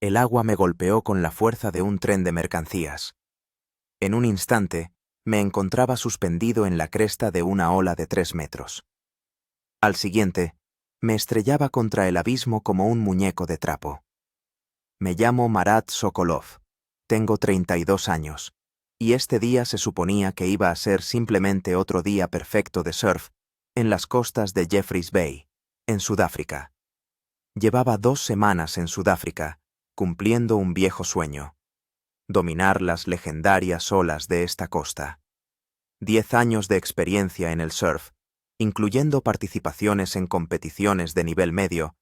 El agua me golpeó con la fuerza de un tren de mercancías. En un instante, me encontraba suspendido en la cresta de una ola de 3 metros. Al siguiente, me estrellaba contra el abismo como un muñeco de trapo. Me llamo Marat Sokolov, tengo 32 años, y este día se suponía que iba a ser simplemente otro día perfecto de surf en las costas de Jeffreys Bay, en Sudáfrica. Llevaba 2 semanas en Sudáfrica, cumpliendo un viejo sueño: dominar las legendarias olas de esta costa. 10 años de experiencia en el surf, incluyendo participaciones en competiciones de nivel medio,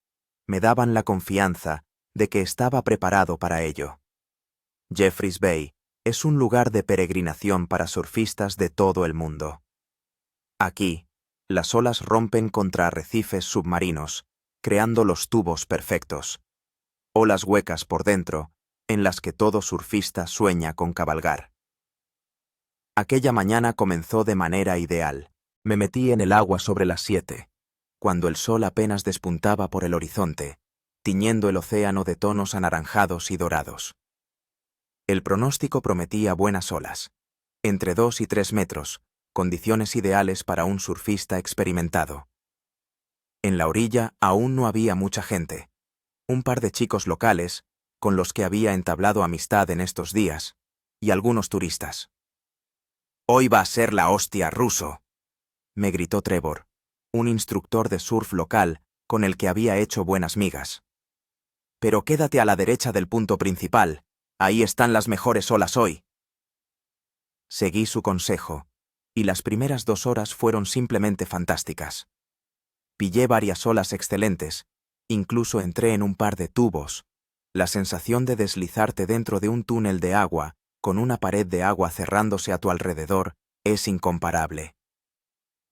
me daban la confianza de que estaba preparado para ello. Jeffreys Bay es un lugar de peregrinación para surfistas de todo el mundo. Aquí, las olas rompen contra arrecifes submarinos, creando los tubos perfectos. Olas huecas por dentro, en las que todo surfista sueña con cabalgar. Aquella mañana comenzó de manera ideal. Me metí en el agua sobre las 7, cuando el sol apenas despuntaba por el horizonte, tiñendo el océano de tonos anaranjados y dorados. El pronóstico prometía buenas olas, entre 2 y 3 metros, condiciones ideales para un surfista experimentado. En la orilla aún no había mucha gente. Un par de chicos locales, con los que había entablado amistad en estos días, y algunos turistas. «Hoy va a ser la hostia, ruso», me gritó Trevor, un instructor de surf local con el que había hecho buenas migas. «Pero quédate a la derecha del punto principal, ahí están las mejores olas hoy». Seguí su consejo, y las primeras 2 horas fueron simplemente fantásticas. Pillé varias olas excelentes, incluso entré en un par de tubos. La sensación de deslizarte dentro de un túnel de agua, con una pared de agua cerrándose a tu alrededor, es incomparable.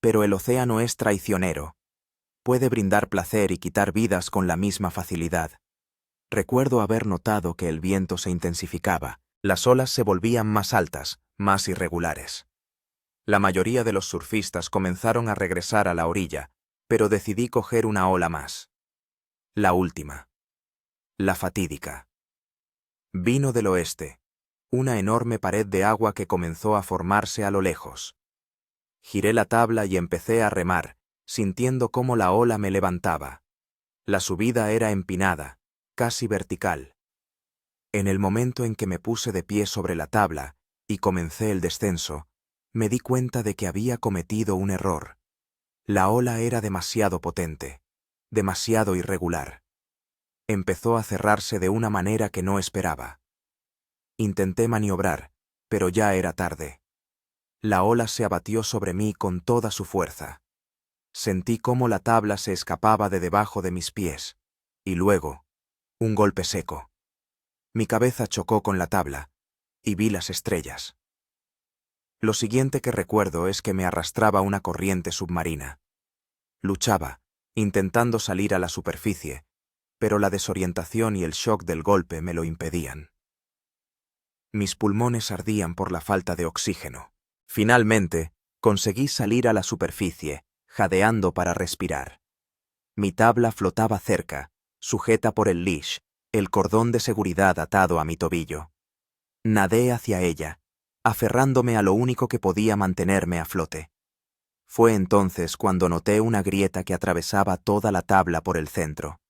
Pero el océano es traicionero. Puede brindar placer y quitar vidas con la misma facilidad. Recuerdo haber notado que el viento se intensificaba, las olas se volvían más altas, más irregulares. La mayoría de los surfistas comenzaron a regresar a la orilla, pero decidí coger una ola más. La última. La fatídica. Vino del oeste, una enorme pared de agua que comenzó a formarse a lo lejos. Giré la tabla y empecé a remar, sintiendo cómo la ola me levantaba. La subida era empinada, casi vertical. En el momento en que me puse de pie sobre la tabla y comencé el descenso, me di cuenta de que había cometido un error. La ola era demasiado potente, demasiado irregular. Empezó a cerrarse de una manera que no esperaba. Intenté maniobrar, pero ya era tarde. La ola se abatió sobre mí con toda su fuerza. Sentí cómo la tabla se escapaba de debajo de mis pies, y luego, un golpe seco. Mi cabeza chocó con la tabla, y vi las estrellas. Lo siguiente que recuerdo es que me arrastraba una corriente submarina. Luchaba, intentando salir a la superficie, pero la desorientación y el shock del golpe me lo impedían. Mis pulmones ardían por la falta de oxígeno. Finalmente, conseguí salir a la superficie, jadeando para respirar. Mi tabla flotaba cerca, sujeta por el leash, el cordón de seguridad atado a mi tobillo. Nadé hacia ella, aferrándome a lo único que podía mantenerme a flote. Fue entonces cuando noté una grieta que atravesaba toda la tabla por el centro.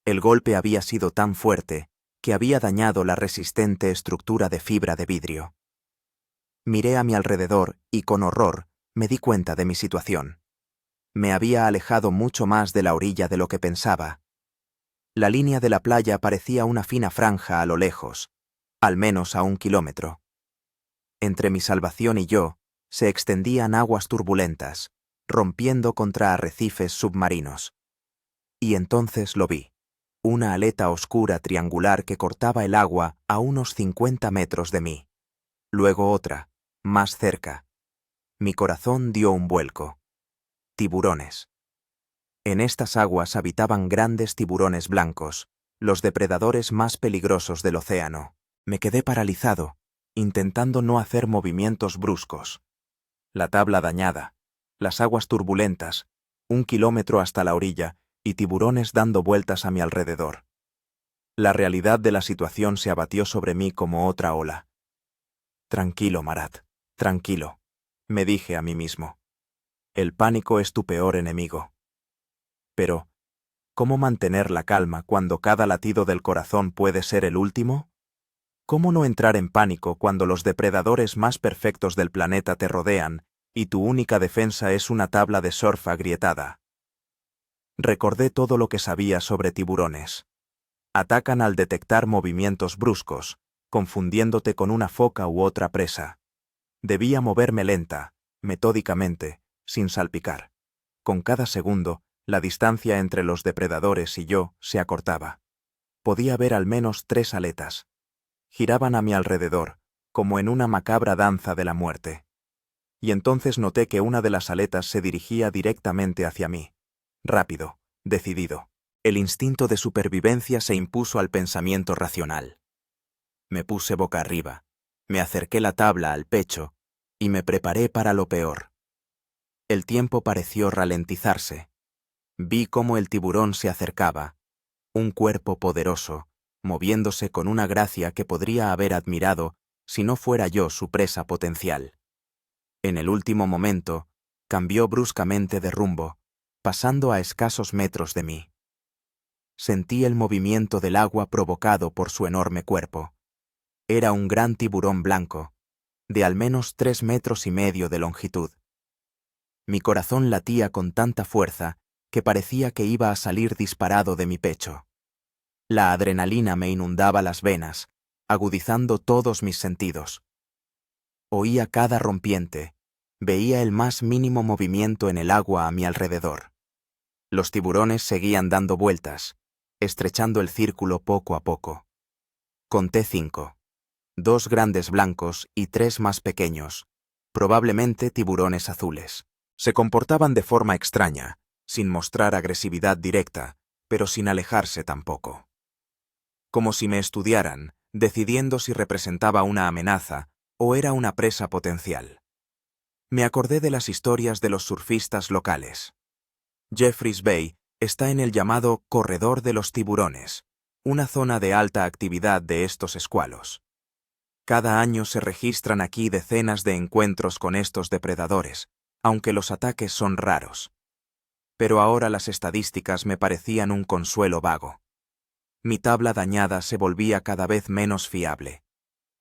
El golpe había sido tan fuerte que había dañado la resistente estructura de fibra de vidrio. Miré a mi alrededor y con horror me di cuenta de mi situación. Me había alejado mucho más de la orilla de lo que pensaba. La línea de la playa parecía una fina franja a lo lejos, al menos a 1 kilómetro. Entre mi salvación y yo se extendían aguas turbulentas, rompiendo contra arrecifes submarinos. Y entonces lo vi. Una aleta oscura triangular que cortaba el agua a unos 50 metros de mí. Luego otra, más cerca. Mi corazón dio un vuelco. Tiburones. En estas aguas habitaban grandes tiburones blancos, los depredadores más peligrosos del océano. Me quedé paralizado, intentando no hacer movimientos bruscos. La tabla dañada, las aguas turbulentas, 1 kilómetro hasta la orilla y tiburones dando vueltas a mi alrededor. La realidad de la situación se abatió sobre mí como otra ola. Tranquilo, Marat, tranquilo, me dije a mí mismo. El pánico es tu peor enemigo. Pero, ¿cómo mantener la calma cuando cada latido del corazón puede ser el último? ¿Cómo no entrar en pánico cuando los depredadores más perfectos del planeta te rodean y tu única defensa es una tabla de surf agrietada? Recordé todo lo que sabía sobre tiburones. Atacan al detectar movimientos bruscos, confundiéndote con una foca u otra presa. Debía moverme lenta, metódicamente, sin salpicar. Con cada segundo, la distancia entre los depredadores y yo se acortaba. Podía ver al menos 3 aletas. Giraban a mi alrededor, como en una macabra danza de la muerte. Y entonces noté que una de las aletas se dirigía directamente hacia mí. Rápido, decidido. El instinto de supervivencia se impuso al pensamiento racional. Me puse boca arriba, me acerqué la tabla al pecho y me preparé para lo peor. El tiempo pareció ralentizarse. Vi cómo el tiburón se acercaba, un cuerpo poderoso, moviéndose con una gracia que podría haber admirado si no fuera yo su presa potencial. En el último momento, cambió bruscamente de rumbo, pasando a escasos metros de mí. Sentí el movimiento del agua provocado por su enorme cuerpo. Era un gran tiburón blanco, de al menos 3,5 metros de longitud. Mi corazón latía con tanta fuerza que parecía que iba a salir disparado de mi pecho. La adrenalina me inundaba las venas, agudizando todos mis sentidos. Oía cada rompiente, veía el más mínimo movimiento en el agua a mi alrededor. Los tiburones seguían dando vueltas, estrechando el círculo poco a poco. Conté 5. 2 grandes blancos y 3 más pequeños, probablemente tiburones azules. Se comportaban de forma extraña, sin mostrar agresividad directa, pero sin alejarse tampoco. Como si me estudiaran, decidiendo si representaba una amenaza o era una presa potencial. Me acordé de las historias de los surfistas locales. Jeffreys Bay está en el llamado Corredor de los Tiburones, una zona de alta actividad de estos escualos. Cada año se registran aquí decenas de encuentros con estos depredadores, aunque los ataques son raros. Pero ahora las estadísticas me parecían un consuelo vago. Mi tabla dañada se volvía cada vez menos fiable.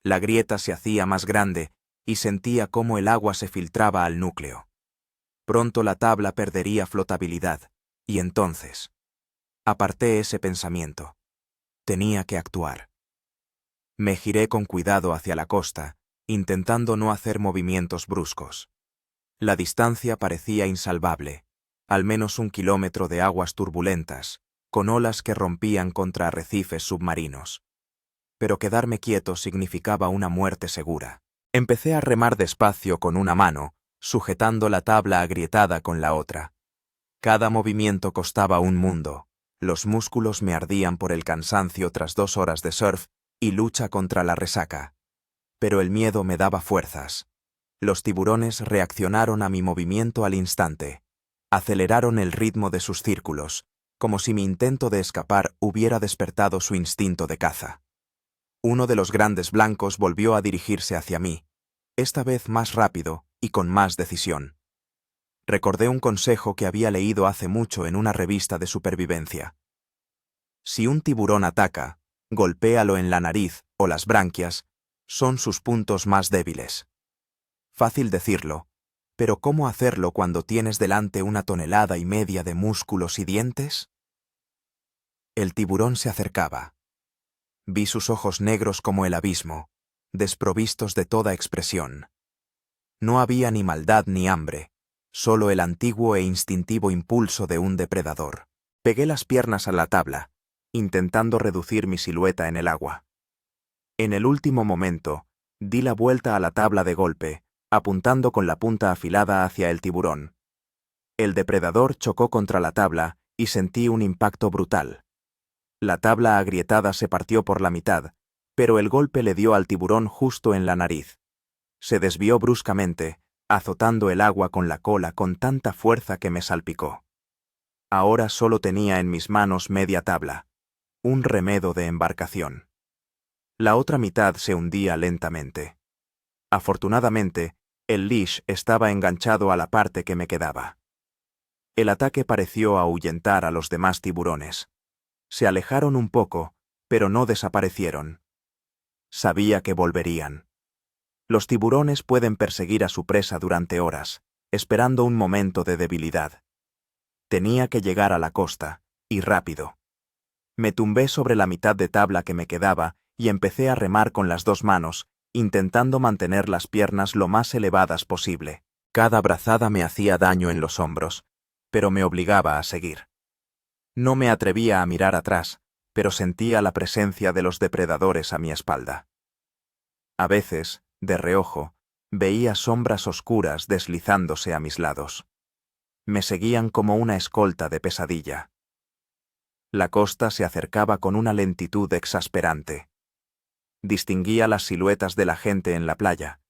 La grieta se hacía más grande y sentía cómo el agua se filtraba al núcleo. Pronto la tabla perdería flotabilidad, y entonces aparté ese pensamiento. Tenía que actuar. Me giré con cuidado hacia la costa, intentando no hacer movimientos bruscos. La distancia parecía insalvable, al menos 1 kilómetro de aguas turbulentas, con olas que rompían contra arrecifes submarinos. Pero quedarme quieto significaba una muerte segura. Empecé a remar despacio con una mano, sujetando la tabla agrietada con la otra. Cada movimiento costaba un mundo. Los músculos me ardían por el cansancio tras 2 horas de surf y lucha contra la resaca. Pero el miedo me daba fuerzas. Los tiburones reaccionaron a mi movimiento al instante. Aceleraron el ritmo de sus círculos, como si mi intento de escapar hubiera despertado su instinto de caza. Uno de los grandes blancos volvió a dirigirse hacia mí, esta vez más rápido y con más decisión. Recordé un consejo que había leído hace mucho en una revista de supervivencia. Si un tiburón ataca, golpéalo en la nariz o las branquias, son sus puntos más débiles. Fácil decirlo, pero ¿cómo hacerlo cuando tienes delante 1,5 toneladas de músculos y dientes? El tiburón se acercaba. Vi sus ojos negros como el abismo, desprovistos de toda expresión. No había ni maldad ni hambre, solo el antiguo e instintivo impulso de un depredador. Pegué las piernas a la tabla, intentando reducir mi silueta en el agua. En el último momento, di la vuelta a la tabla de golpe, apuntando con la punta afilada hacia el tiburón. El depredador chocó contra la tabla y sentí un impacto brutal. La tabla agrietada se partió por la mitad, pero el golpe le dio al tiburón justo en la nariz. Se desvió bruscamente, azotando el agua con la cola con tanta fuerza que me salpicó. Ahora solo tenía en mis manos media tabla. Un remedo de embarcación. La otra mitad se hundía lentamente. Afortunadamente, el leash estaba enganchado a la parte que me quedaba. El ataque pareció ahuyentar a los demás tiburones. Se alejaron un poco, pero no desaparecieron. Sabía que volverían. Los tiburones pueden perseguir a su presa durante horas, esperando un momento de debilidad. Tenía que llegar a la costa, y rápido. Me tumbé sobre la mitad de tabla que me quedaba y empecé a remar con las dos manos, intentando mantener las piernas lo más elevadas posible. Cada brazada me hacía daño en los hombros, pero me obligaba a seguir. No me atrevía a mirar atrás, pero sentía la presencia de los depredadores a mi espalda. A veces, de reojo, veía sombras oscuras deslizándose a mis lados. Me seguían como una escolta de pesadilla. La costa se acercaba con una lentitud exasperante. Distinguía las siluetas de la gente en la playa,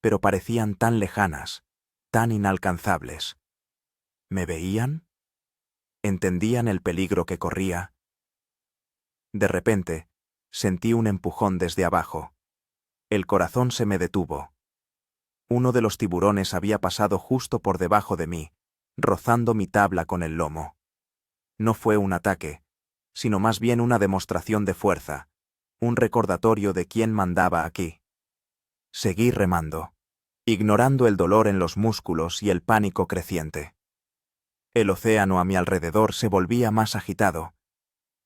pero parecían tan lejanas, tan inalcanzables. ¿Me veían? ¿Entendían el peligro que corría? De repente, sentí un empujón desde abajo. El corazón se me detuvo. Uno de los tiburones había pasado justo por debajo de mí, rozando mi tabla con el lomo. No fue un ataque, sino más bien una demostración de fuerza, un recordatorio de quién mandaba aquí. Seguí remando, ignorando el dolor en los músculos y el pánico creciente. El océano a mi alrededor se volvía más agitado.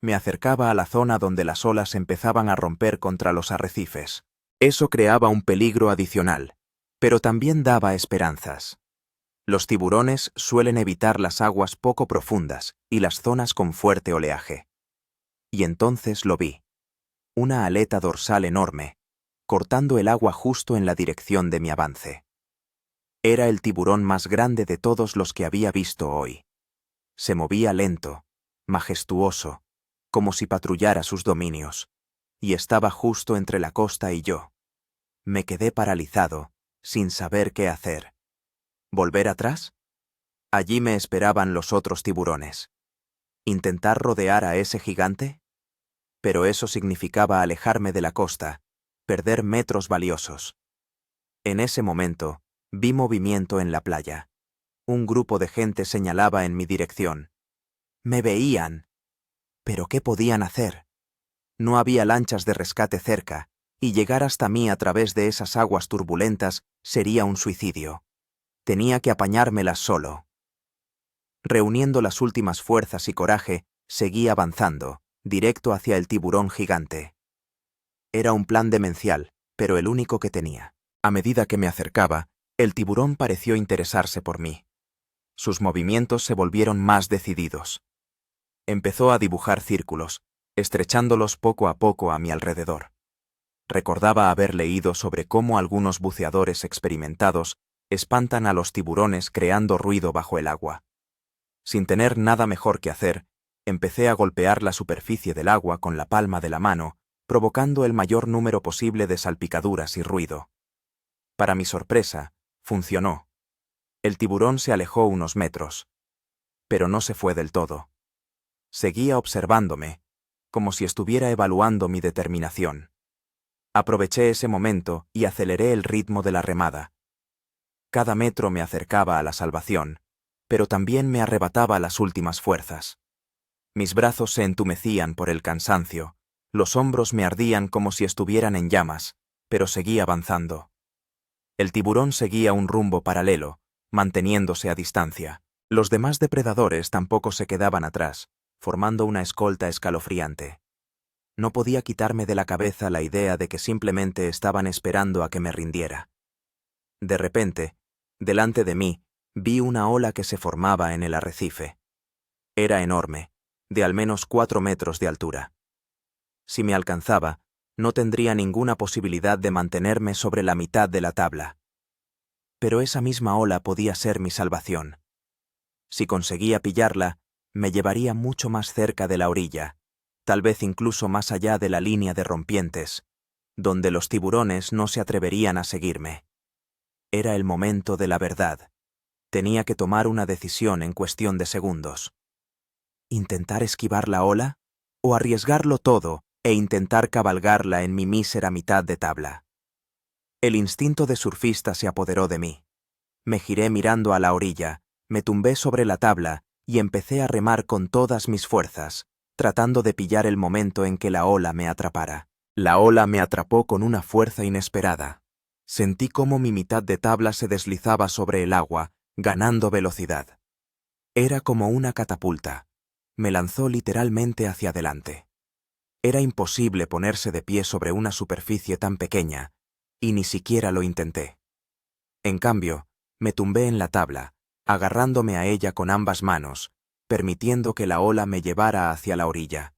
Me acercaba a la zona donde las olas empezaban a romper contra los arrecifes. Eso creaba un peligro adicional, pero también daba esperanzas. Los tiburones suelen evitar las aguas poco profundas y las zonas con fuerte oleaje. Y entonces lo vi. Una aleta dorsal enorme, cortando el agua justo en la dirección de mi avance. Era el tiburón más grande de todos los que había visto hoy. Se movía lento, majestuoso, como si patrullara sus dominios, y estaba justo entre la costa y yo. Me quedé paralizado, sin saber qué hacer. ¿Volver atrás? Allí me esperaban los otros tiburones. ¿Intentar rodear a ese gigante? Pero eso significaba alejarme de la costa, perder metros valiosos. En ese momento, vi movimiento en la playa. Un grupo de gente señalaba en mi dirección. Me veían. ¿Pero qué podían hacer? No había lanchas de rescate cerca, y llegar hasta mí a través de esas aguas turbulentas sería un suicidio. Tenía que apañármelas solo. Reuniendo las últimas fuerzas y coraje, seguí avanzando, directo hacia el tiburón gigante. Era un plan demencial, pero el único que tenía. A medida que me acercaba, el tiburón pareció interesarse por mí. Sus movimientos se volvieron más decididos. Empezó a dibujar círculos, estrechándolos poco a poco a mi alrededor. Recordaba haber leído sobre cómo algunos buceadores experimentados espantan a los tiburones creando ruido bajo el agua. Sin tener nada mejor que hacer, empecé a golpear la superficie del agua con la palma de la mano, provocando el mayor número posible de salpicaduras y ruido. Para mi sorpresa, funcionó. El tiburón se alejó unos metros. Pero no se fue del todo. Seguía observándome, como si estuviera evaluando mi determinación. Aproveché ese momento y aceleré el ritmo de la remada. Cada metro me acercaba a la salvación, pero también me arrebataba las últimas fuerzas. Mis brazos se entumecían por el cansancio, los hombros me ardían como si estuvieran en llamas, pero seguí avanzando. El tiburón seguía un rumbo paralelo, manteniéndose a distancia. Los demás depredadores tampoco se quedaban atrás, formando una escolta escalofriante. No podía quitarme de la cabeza la idea de que simplemente estaban esperando a que me rindiera. De repente, delante de mí, vi una ola que se formaba en el arrecife. Era enorme, de al menos 4 metros de altura. Si me alcanzaba, no tendría ninguna posibilidad de mantenerme sobre la mitad de la tabla. Pero esa misma ola podía ser mi salvación. Si conseguía pillarla, me llevaría mucho más cerca de la orilla, tal vez incluso más allá de la línea de rompientes, donde los tiburones no se atreverían a seguirme. Era el momento de la verdad. Tenía que tomar una decisión en cuestión de segundos. ¿Intentar esquivar la ola o arriesgarlo todo e intentar cabalgarla en mi mísera mitad de tabla. El instinto de surfista se apoderó de mí. Me giré mirando a la orilla, me tumbé sobre la tabla y empecé a remar con todas mis fuerzas, tratando de pillar el momento en que la ola me atrapara. La ola me atrapó con una fuerza inesperada. Sentí cómo mi mitad de tabla se deslizaba sobre el agua, ganando velocidad. Era como una catapulta. Me lanzó literalmente hacia adelante. Era imposible ponerse de pie sobre una superficie tan pequeña, y ni siquiera lo intenté. En cambio, me tumbé en la tabla, agarrándome a ella con ambas manos, permitiendo que la ola me llevara hacia la orilla.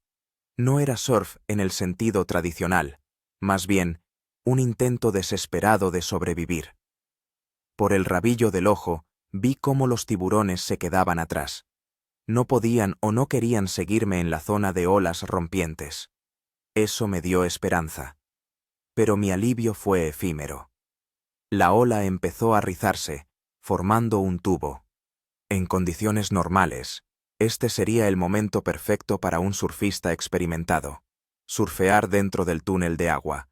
No era surf en el sentido tradicional, más bien, un intento desesperado de sobrevivir. Por el rabillo del ojo, vi cómo los tiburones se quedaban atrás. No podían o no querían seguirme en la zona de olas rompientes. Eso me dio esperanza. Pero mi alivio fue efímero. La ola empezó a rizarse, formando un tubo. En condiciones normales, este sería el momento perfecto para un surfista experimentado, surfear dentro del túnel de agua,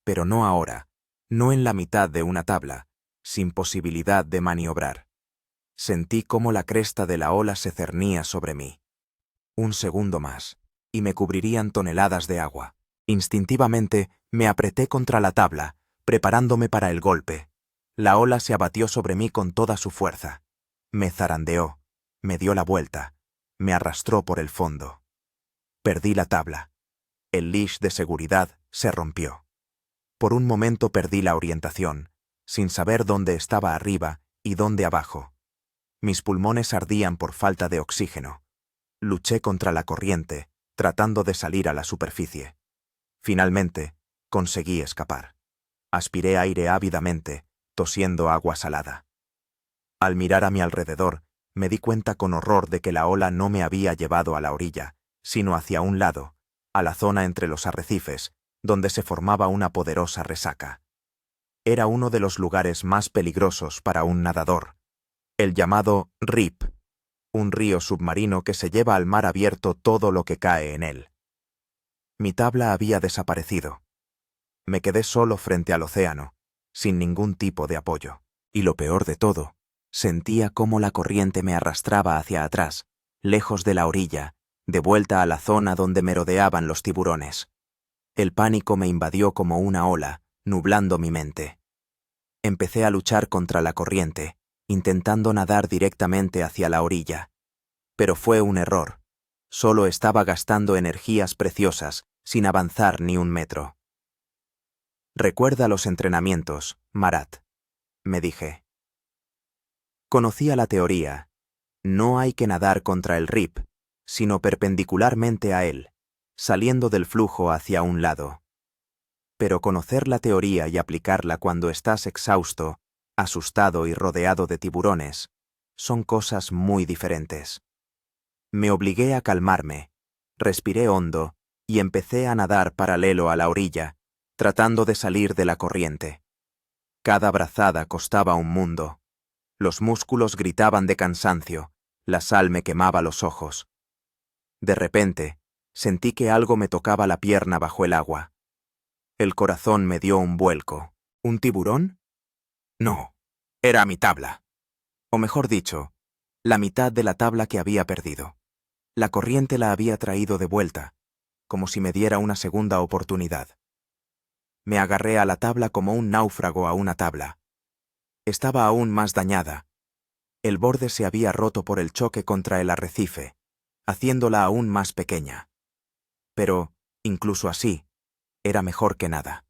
pero no ahora, no en la mitad de una tabla, sin posibilidad de maniobrar. Sentí cómo la cresta de la ola se cernía sobre mí. Un segundo más, y me cubrirían toneladas de agua. Instintivamente, me apreté contra la tabla, preparándome para el golpe. La ola se abatió sobre mí con toda su fuerza. Me zarandeó, me dio la vuelta, me arrastró por el fondo. Perdí la tabla. El leash de seguridad se rompió. Por un momento perdí la orientación, sin saber dónde estaba arriba y dónde abajo. Mis pulmones ardían por falta de oxígeno. Luché contra la corriente, tratando de salir a la superficie. Finalmente, conseguí escapar. Aspiré aire ávidamente, tosiendo agua salada. Al mirar a mi alrededor, me di cuenta con horror de que la ola no me había llevado a la orilla, sino hacia un lado, a la zona entre los arrecifes, donde se formaba una poderosa resaca. Era uno de los lugares más peligrosos para un nadador, el llamado Rip, un río submarino que se lleva al mar abierto todo lo que cae en él. Mi tabla había desaparecido. Me quedé solo frente al océano, sin ningún tipo de apoyo. Y lo peor de todo, sentía cómo la corriente me arrastraba hacia atrás, lejos de la orilla, de vuelta a la zona donde merodeaban los tiburones. El pánico me invadió como una ola, nublando mi mente. Empecé a luchar contra la corriente, intentando nadar directamente hacia la orilla. Pero fue un error. Solo estaba gastando energías preciosas, sin avanzar ni un metro. Recuerda los entrenamientos, Marat, me dije. Conocía la teoría. No hay que nadar contra el rip, sino perpendicularmente a él, saliendo del flujo hacia un lado. Pero conocer la teoría y aplicarla cuando estás exhausto, asustado y rodeado de tiburones, son cosas muy diferentes. Me obligué a calmarme, respiré hondo y empecé a nadar paralelo a la orilla, tratando de salir de la corriente. Cada brazada costaba un mundo. Los músculos gritaban de cansancio, la sal me quemaba los ojos. De repente, sentí que algo me tocaba la pierna bajo el agua. El corazón me dio un vuelco. ¿Un tiburón? No, era mi tabla. O mejor dicho, la mitad de la tabla que había perdido. La corriente la había traído de vuelta, como si me diera una segunda oportunidad. Me agarré a la tabla como un náufrago a una tabla. Estaba aún más dañada. El borde se había roto por el choque contra el arrecife, haciéndola aún más pequeña. Pero, incluso así, era mejor que nada.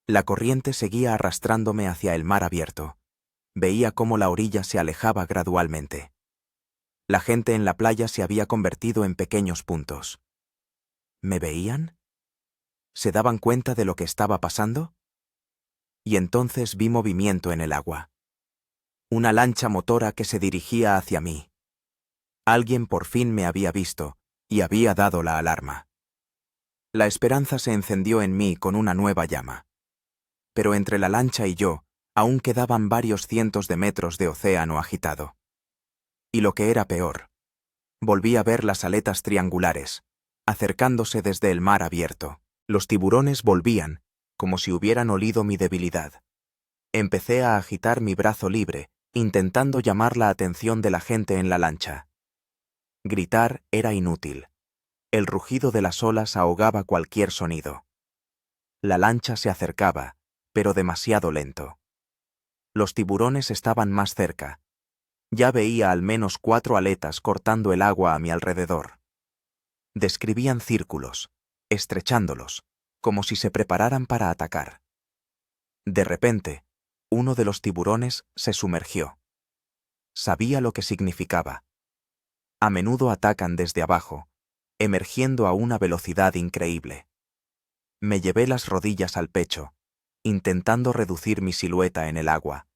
La corriente seguía arrastrándome hacia el mar abierto. Veía cómo la orilla se alejaba gradualmente. La gente en la playa se había convertido en pequeños puntos. ¿Me veían? ¿Se daban cuenta de lo que estaba pasando? Y entonces vi movimiento en el agua. Una lancha motora que se dirigía hacia mí. Alguien por fin me había visto y había dado la alarma. La esperanza se encendió en mí con una nueva llama. Pero entre la lancha y yo aún quedaban varios cientos de metros de océano agitado. Y lo que era peor, volví a ver las aletas triangulares, acercándose desde el mar abierto. Los tiburones volvían, como si hubieran olido mi debilidad. Empecé a agitar mi brazo libre, intentando llamar la atención de la gente en la lancha. Gritar era inútil. El rugido de las olas ahogaba cualquier sonido. La lancha se acercaba, pero demasiado lento. Los tiburones estaban más cerca. Ya veía al menos 4 aletas cortando el agua a mi alrededor. Describían círculos, estrechándolos, como si se prepararan para atacar. De repente, uno de los tiburones se sumergió. Sabía lo que significaba. A menudo atacan desde abajo, emergiendo a una velocidad increíble. Me llevé las rodillas al pecho, intentando reducir mi silueta en el agua.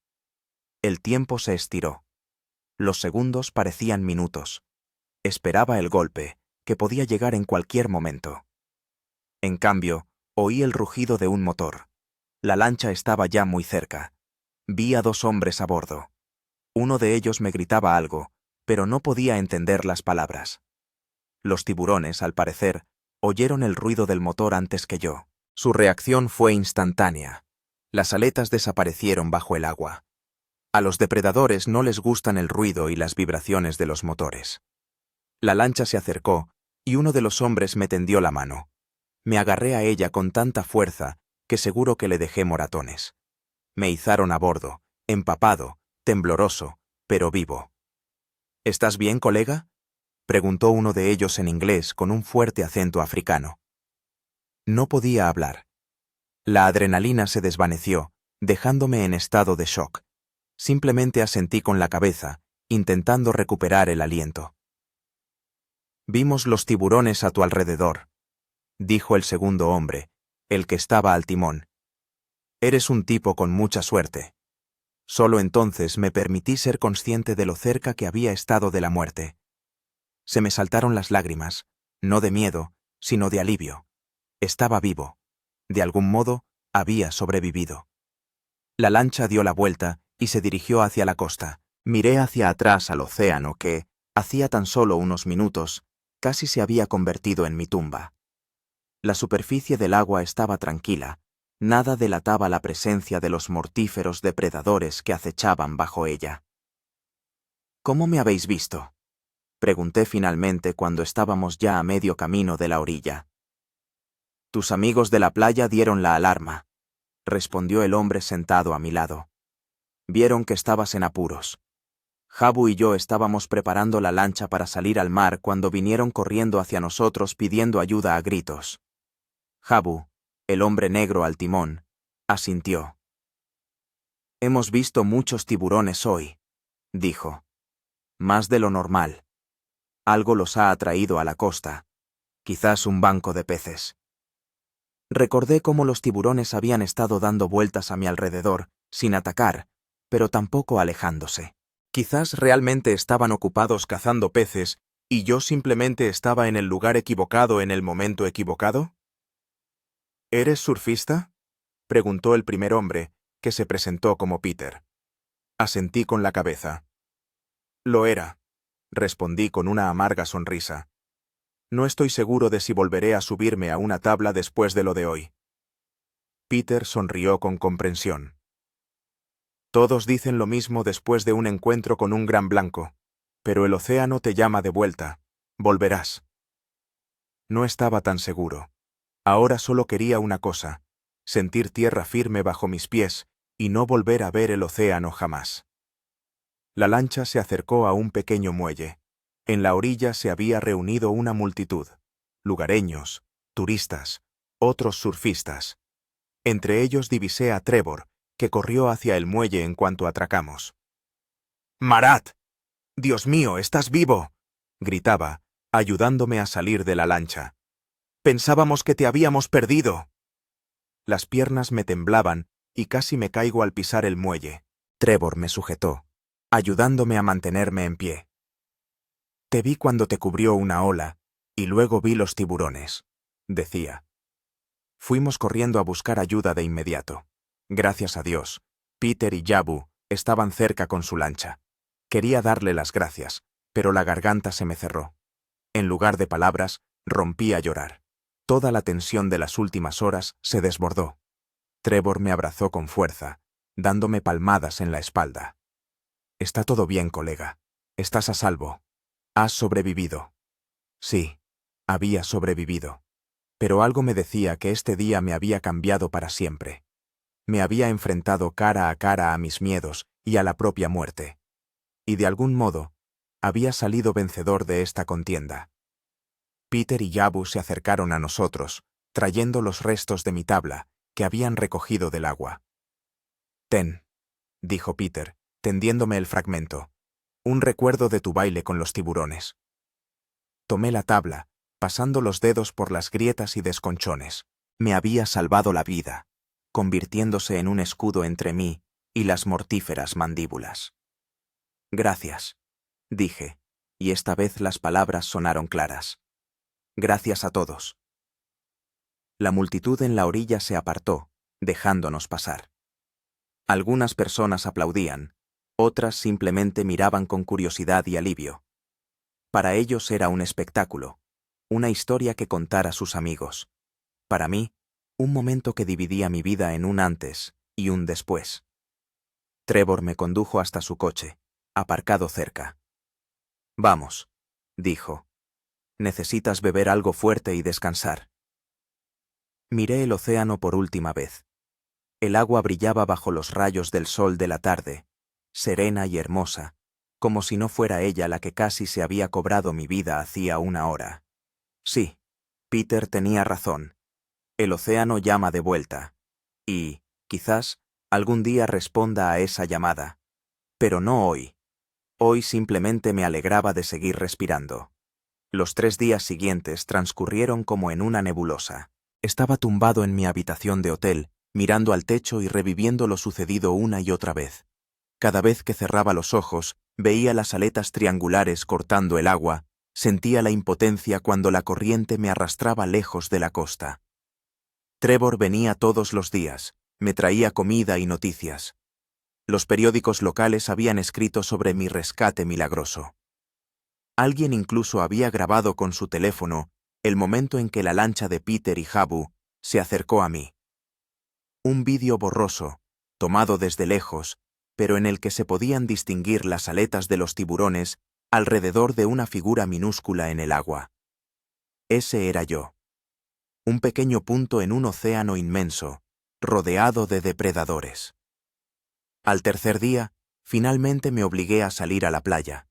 El tiempo se estiró. Los segundos parecían minutos. Esperaba el golpe, que podía llegar en cualquier momento. En cambio, oí el rugido de un motor. La lancha estaba ya muy cerca. Vi a 2 hombres a bordo. Uno de ellos me gritaba algo, pero no podía entender las palabras. Los tiburones, al parecer, oyeron el ruido del motor antes que yo. Su reacción fue instantánea. Las aletas desaparecieron bajo el agua. A los depredadores no les gustan el ruido y las vibraciones de los motores. La lancha se acercó, y uno de los hombres me tendió la mano. Me agarré a ella con tanta fuerza que seguro que le dejé moratones. Me izaron a bordo, empapado, tembloroso, pero vivo. ¿Estás bien, colega?, preguntó uno de ellos en inglés con un fuerte acento africano. No podía hablar. La adrenalina se desvaneció, dejándome en estado de shock. Simplemente asentí con la cabeza, intentando recuperar el aliento. Vimos los tiburones a tu alrededor, dijo el segundo hombre, el que estaba al timón. Eres un tipo con mucha suerte. Solo entonces me permití ser consciente de lo cerca que había estado de la muerte. Se me saltaron las lágrimas, no de miedo, sino de alivio. Estaba vivo. De algún modo, había sobrevivido. La lancha dio la vuelta y se dirigió hacia la costa. Miré hacia atrás al océano que, hacía tan solo unos minutos, casi se había convertido en mi tumba. La superficie del agua estaba tranquila. Nada delataba la presencia de los mortíferos depredadores que acechaban bajo ella. ¿Cómo me habéis visto?, pregunté finalmente cuando estábamos ya a medio camino de la orilla. Tus amigos de la playa dieron la alarma, respondió el hombre sentado a mi lado. Vieron que estabas en apuros. Jabu y yo estábamos preparando la lancha para salir al mar cuando vinieron corriendo hacia nosotros pidiendo ayuda a gritos. Jabu, el hombre negro al timón, asintió. Hemos visto muchos tiburones hoy, dijo. Más de lo normal. Algo los ha atraído a la costa. Quizás un banco de peces. Recordé cómo los tiburones habían estado dando vueltas a mi alrededor, sin atacar, pero tampoco alejándose. Quizás realmente estaban ocupados cazando peces y yo simplemente estaba en el lugar equivocado en el momento equivocado. ¿Eres surfista?, preguntó el primer hombre, que se presentó como Peter. Asentí con la cabeza. Lo era, respondí con una amarga sonrisa. No estoy seguro de si volveré a subirme a una tabla después de lo de hoy. Peter sonrió con comprensión. Todos dicen lo mismo después de un encuentro con un gran blanco, pero el océano te llama de vuelta. Volverás. No estaba tan seguro. Ahora solo quería una cosa, sentir tierra firme bajo mis pies y no volver a ver el océano jamás. La lancha se acercó a un pequeño muelle. En la orilla se había reunido una multitud, lugareños, turistas, otros surfistas. Entre ellos divisé a Trevor, que corrió hacia el muelle en cuanto atracamos. «¡Marat! ¡Dios mío, estás vivo!», gritaba, ayudándome a salir de la lancha. «Pensábamos que te habíamos perdido». Las piernas me temblaban y casi me caigo al pisar el muelle. Trevor me sujetó, ayudándome a mantenerme en pie. Te vi cuando te cubrió una ola, y luego vi los tiburones, decía. Fuimos corriendo a buscar ayuda de inmediato. Gracias a Dios, Peter y Jabu estaban cerca con su lancha. Quería darle las gracias, pero la garganta se me cerró. En lugar de palabras, Rompí a llorar. Toda la tensión de las últimas horas se desbordó. Trevor me abrazó con fuerza, dándome palmadas en la espalda. «Está todo bien, colega. Estás a salvo. Has sobrevivido». Sí, había sobrevivido. Pero algo me decía que este día me había cambiado para siempre. Me había enfrentado cara a cara a mis miedos y a la propia muerte. Y de algún modo, había salido vencedor de esta contienda. Peter y Yabu se acercaron a nosotros, trayendo los restos de mi tabla, que habían recogido del agua. «Ten», dijo Peter, tendiéndome el fragmento. «Un recuerdo de tu baile con los tiburones». Tomé la tabla, pasando los dedos por las grietas y desconchones. Me había salvado la vida, convirtiéndose en un escudo entre mí y las mortíferas mandíbulas. «Gracias», dije, y esta vez las palabras sonaron claras. «Gracias a todos». La multitud en la orilla se apartó, dejándonos pasar. Algunas personas aplaudían, otras simplemente miraban con curiosidad y alivio. Para ellos era un espectáculo, una historia que contar a sus amigos. Para mí, un momento que dividía mi vida en un antes y un después. Trevor me condujo hasta su coche, aparcado cerca. «Vamos», dijo. «Necesitas beber algo fuerte y descansar». Miré el océano por última vez. El agua brillaba bajo los rayos del sol de la tarde, serena y hermosa, como si no fuera ella la que casi se había cobrado mi vida hacía una hora. Sí, Peter tenía razón. El océano llama de vuelta. Y, quizás, algún día responda a esa llamada. Pero no hoy. Hoy simplemente me alegraba de seguir respirando. Los 3 días siguientes transcurrieron como en una nebulosa. Estaba tumbado en mi habitación de hotel, mirando al techo y reviviendo lo sucedido una y otra vez. Cada vez que cerraba los ojos, veía las aletas triangulares cortando el agua, sentía la impotencia cuando la corriente me arrastraba lejos de la costa. Trevor venía todos los días, me traía comida y noticias. Los periódicos locales habían escrito sobre mi rescate milagroso. Alguien incluso había grabado con su teléfono el momento en que la lancha de Peter y Yabu se acercó a mí. Un vídeo borroso, tomado desde lejos, pero en el que se podían distinguir las aletas de los tiburones alrededor de una figura minúscula en el agua. Ese era yo. Un pequeño punto en un océano inmenso, rodeado de depredadores. Al tercer día, finalmente me obligué a salir a la playa.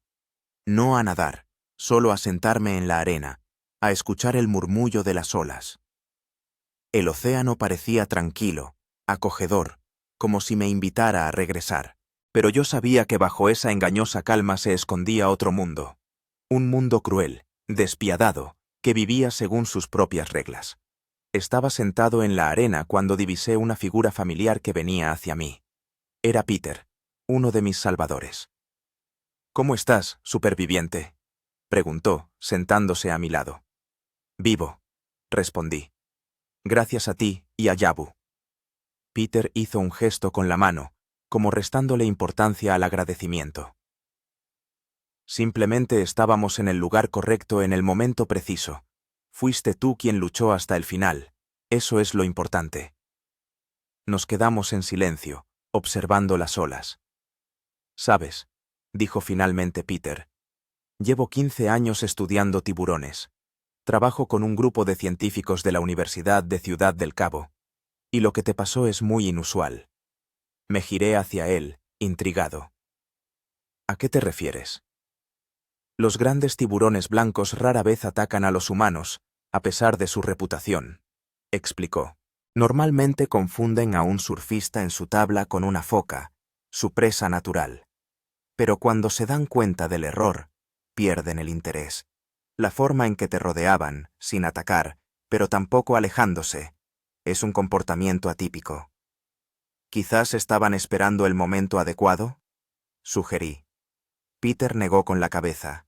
No a nadar, solo a sentarme en la arena, a escuchar el murmullo de las olas. El océano parecía tranquilo, acogedor, como si me invitara a regresar. Pero yo sabía que bajo esa engañosa calma se escondía otro mundo. Un mundo cruel, despiadado, que vivía según sus propias reglas. Estaba sentado en la arena cuando divisé una figura familiar que venía hacia mí. Era Peter, uno de mis salvadores. «¿Cómo estás, superviviente?», preguntó, sentándose a mi lado. «Vivo», respondí. «Gracias a ti y a Yabu». Peter hizo un gesto con la mano, como restándole importancia al agradecimiento. «Simplemente estábamos en el lugar correcto en el momento preciso. Fuiste tú quien luchó hasta el final. Eso es lo importante». Nos quedamos en silencio, observando las olas. «Sabes», dijo finalmente Peter, «llevo 15 años estudiando tiburones. Trabajo con un grupo de científicos de la Universidad de Ciudad del Cabo. Y lo que te pasó es muy inusual». Me giré hacia él, intrigado. «¿A qué te refieres?». «Los grandes tiburones blancos rara vez atacan a los humanos, a pesar de su reputación», explicó. «Normalmente confunden a un surfista en su tabla con una foca, su presa natural. Pero cuando se dan cuenta del error, pierden el interés. La forma en que te rodeaban, sin atacar, pero tampoco alejándose, es un comportamiento atípico». «¿Quizás estaban esperando el momento adecuado?», sugerí. Peter negó con la cabeza.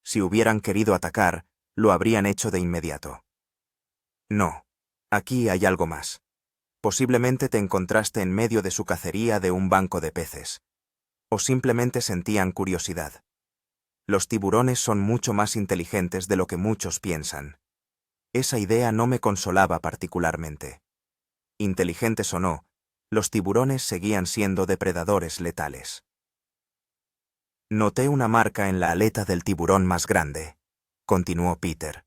«Si hubieran querido atacar, lo habrían hecho de inmediato». «No, aquí hay algo más. Posiblemente te encontraste en medio de su cacería de un banco de peces. O simplemente sentían curiosidad. Los tiburones son mucho más inteligentes de lo que muchos piensan. Esa idea no me consolaba particularmente. Inteligentes o no, los tiburones seguían siendo depredadores letales. Noté una marca en la aleta del tiburón más grande, continuó Peter.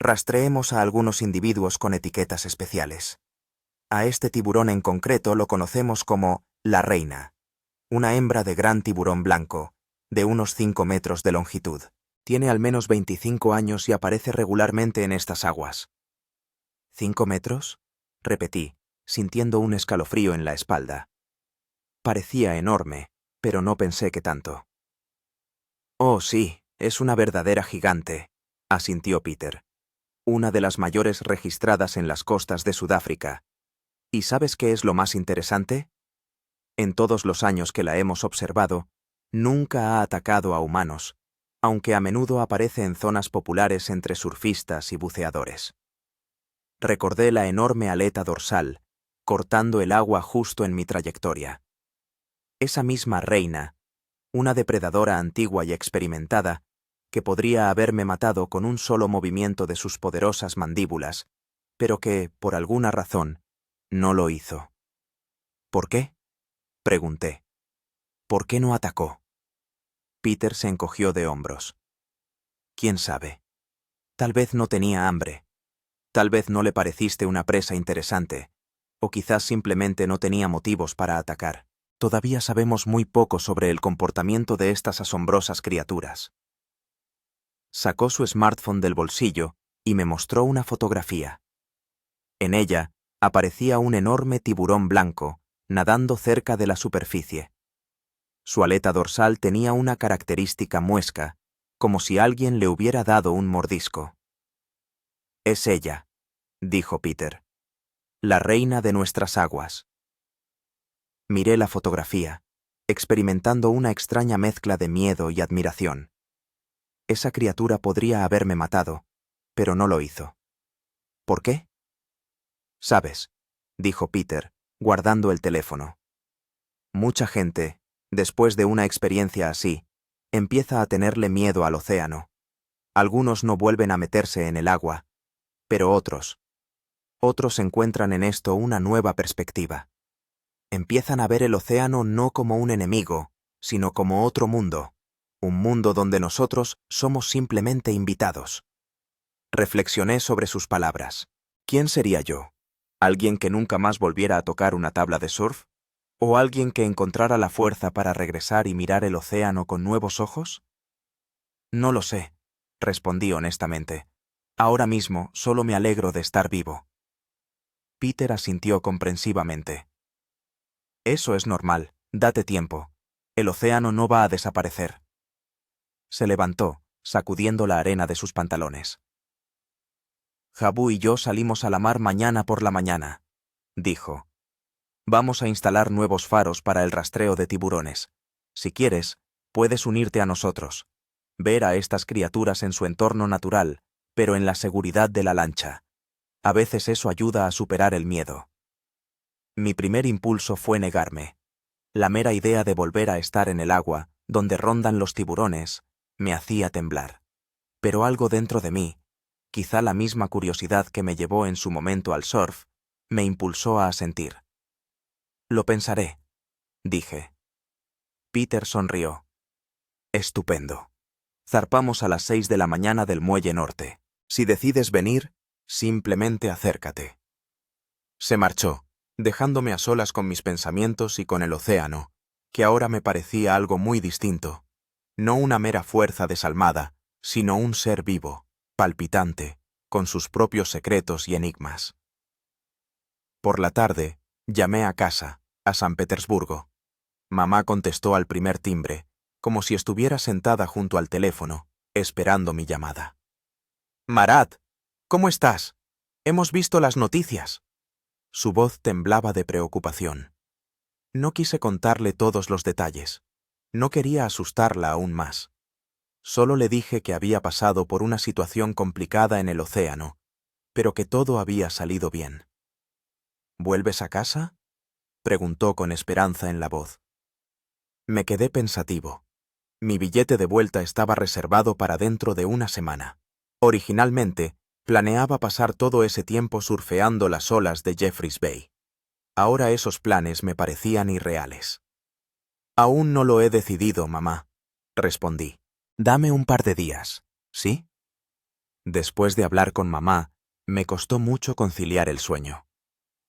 Rastreemos a algunos individuos con etiquetas especiales. A este tiburón en concreto lo conocemos como la reina, una hembra de gran tiburón blanco, de unos 5 metros de longitud. Tiene al menos 25 años y aparece regularmente en estas aguas. ¿5 metros? Repetí, sintiendo un escalofrío en la espalda. Parecía enorme, pero no pensé que tanto. Oh, sí, es una verdadera gigante, asintió Peter. Una de las mayores registradas en las costas de Sudáfrica. ¿Y sabes qué es lo más interesante? En todos los años que la hemos observado, nunca ha atacado a humanos, aunque a menudo aparece en zonas populares entre surfistas y buceadores. Recordé la enorme aleta dorsal, cortando el agua justo en mi trayectoria. Esa misma reina, una depredadora antigua y experimentada, que podría haberme matado con un solo movimiento de sus poderosas mandíbulas, pero que, por alguna razón, no lo hizo. ¿Por qué? Pregunté. ¿Por qué no atacó? Peter se encogió de hombros. ¿Quién sabe? Tal vez no tenía hambre. Tal vez no le pareciste una presa interesante, o quizás simplemente no tenía motivos para atacar. Todavía sabemos muy poco sobre el comportamiento de estas asombrosas criaturas. Sacó su smartphone del bolsillo y me mostró una fotografía. En ella aparecía un enorme tiburón blanco, nadando cerca de la superficie. Su aleta dorsal tenía una característica muesca, como si alguien le hubiera dado un mordisco. Es ella, dijo Peter, la reina de nuestras aguas. Miré la fotografía, experimentando una extraña mezcla de miedo y admiración. Esa criatura podría haberme matado, pero no lo hizo. ¿Por qué? Sabes, dijo Peter, guardando el teléfono. Mucha gente, después de una experiencia así, empieza a tenerle miedo al océano. Algunos no vuelven a meterse en el agua, pero otros encuentran en esto una nueva perspectiva. Empiezan a ver el océano no como un enemigo, sino como otro mundo, un mundo donde nosotros somos simplemente invitados. Reflexioné sobre sus palabras. ¿Quién sería yo? ¿Alguien que nunca más volviera a tocar una tabla de surf? ¿O alguien que encontrara la fuerza para regresar y mirar el océano con nuevos ojos? No lo sé, respondí honestamente. Ahora mismo solo me alegro de estar vivo. Peter asintió comprensivamente. Eso es normal, date tiempo. El océano no va a desaparecer. Se levantó, sacudiendo la arena de sus pantalones. Habu y yo salimos a la mar mañana por la mañana, dijo. Vamos a instalar nuevos faros para el rastreo de tiburones. Si quieres, puedes unirte a nosotros. Ver a estas criaturas en su entorno natural, pero en la seguridad de la lancha. A veces eso ayuda a superar el miedo. Mi primer impulso fue negarme. La mera idea de volver a estar en el agua, donde rondan los tiburones, me hacía temblar. Pero algo dentro de mí, quizá la misma curiosidad que me llevó en su momento al surf, me impulsó a asentir. Lo pensaré, dije. Peter sonrió. Estupendo. Zarpamos a las 6 de la mañana del muelle norte. Si decides venir, simplemente acércate. Se marchó, dejándome a solas con mis pensamientos y con el océano, que ahora me parecía algo muy distinto. No una mera fuerza desalmada, sino un ser vivo, palpitante, con sus propios secretos y enigmas. Por la tarde, llamé a casa, a San Petersburgo. Mamá contestó al primer timbre, como si estuviera sentada junto al teléfono, esperando mi llamada. «Marat, ¿cómo estás? Hemos visto las noticias». Su voz temblaba de preocupación. No quise contarle todos los detalles. No quería asustarla aún más. Solo le dije que había pasado por una situación complicada en el océano, pero que todo había salido bien. «¿Vuelves a casa?», preguntó con esperanza en la voz. Me quedé pensativo. Mi billete de vuelta estaba reservado para dentro de una semana. Originalmente, Planeaba pasar todo ese tiempo surfeando las olas de Jeffreys Bay. Ahora esos planes me parecían irreales. Aún no lo he decidido, mamá, respondí. Dame un par de días, ¿sí? Después de hablar con mamá, me costó mucho conciliar el sueño.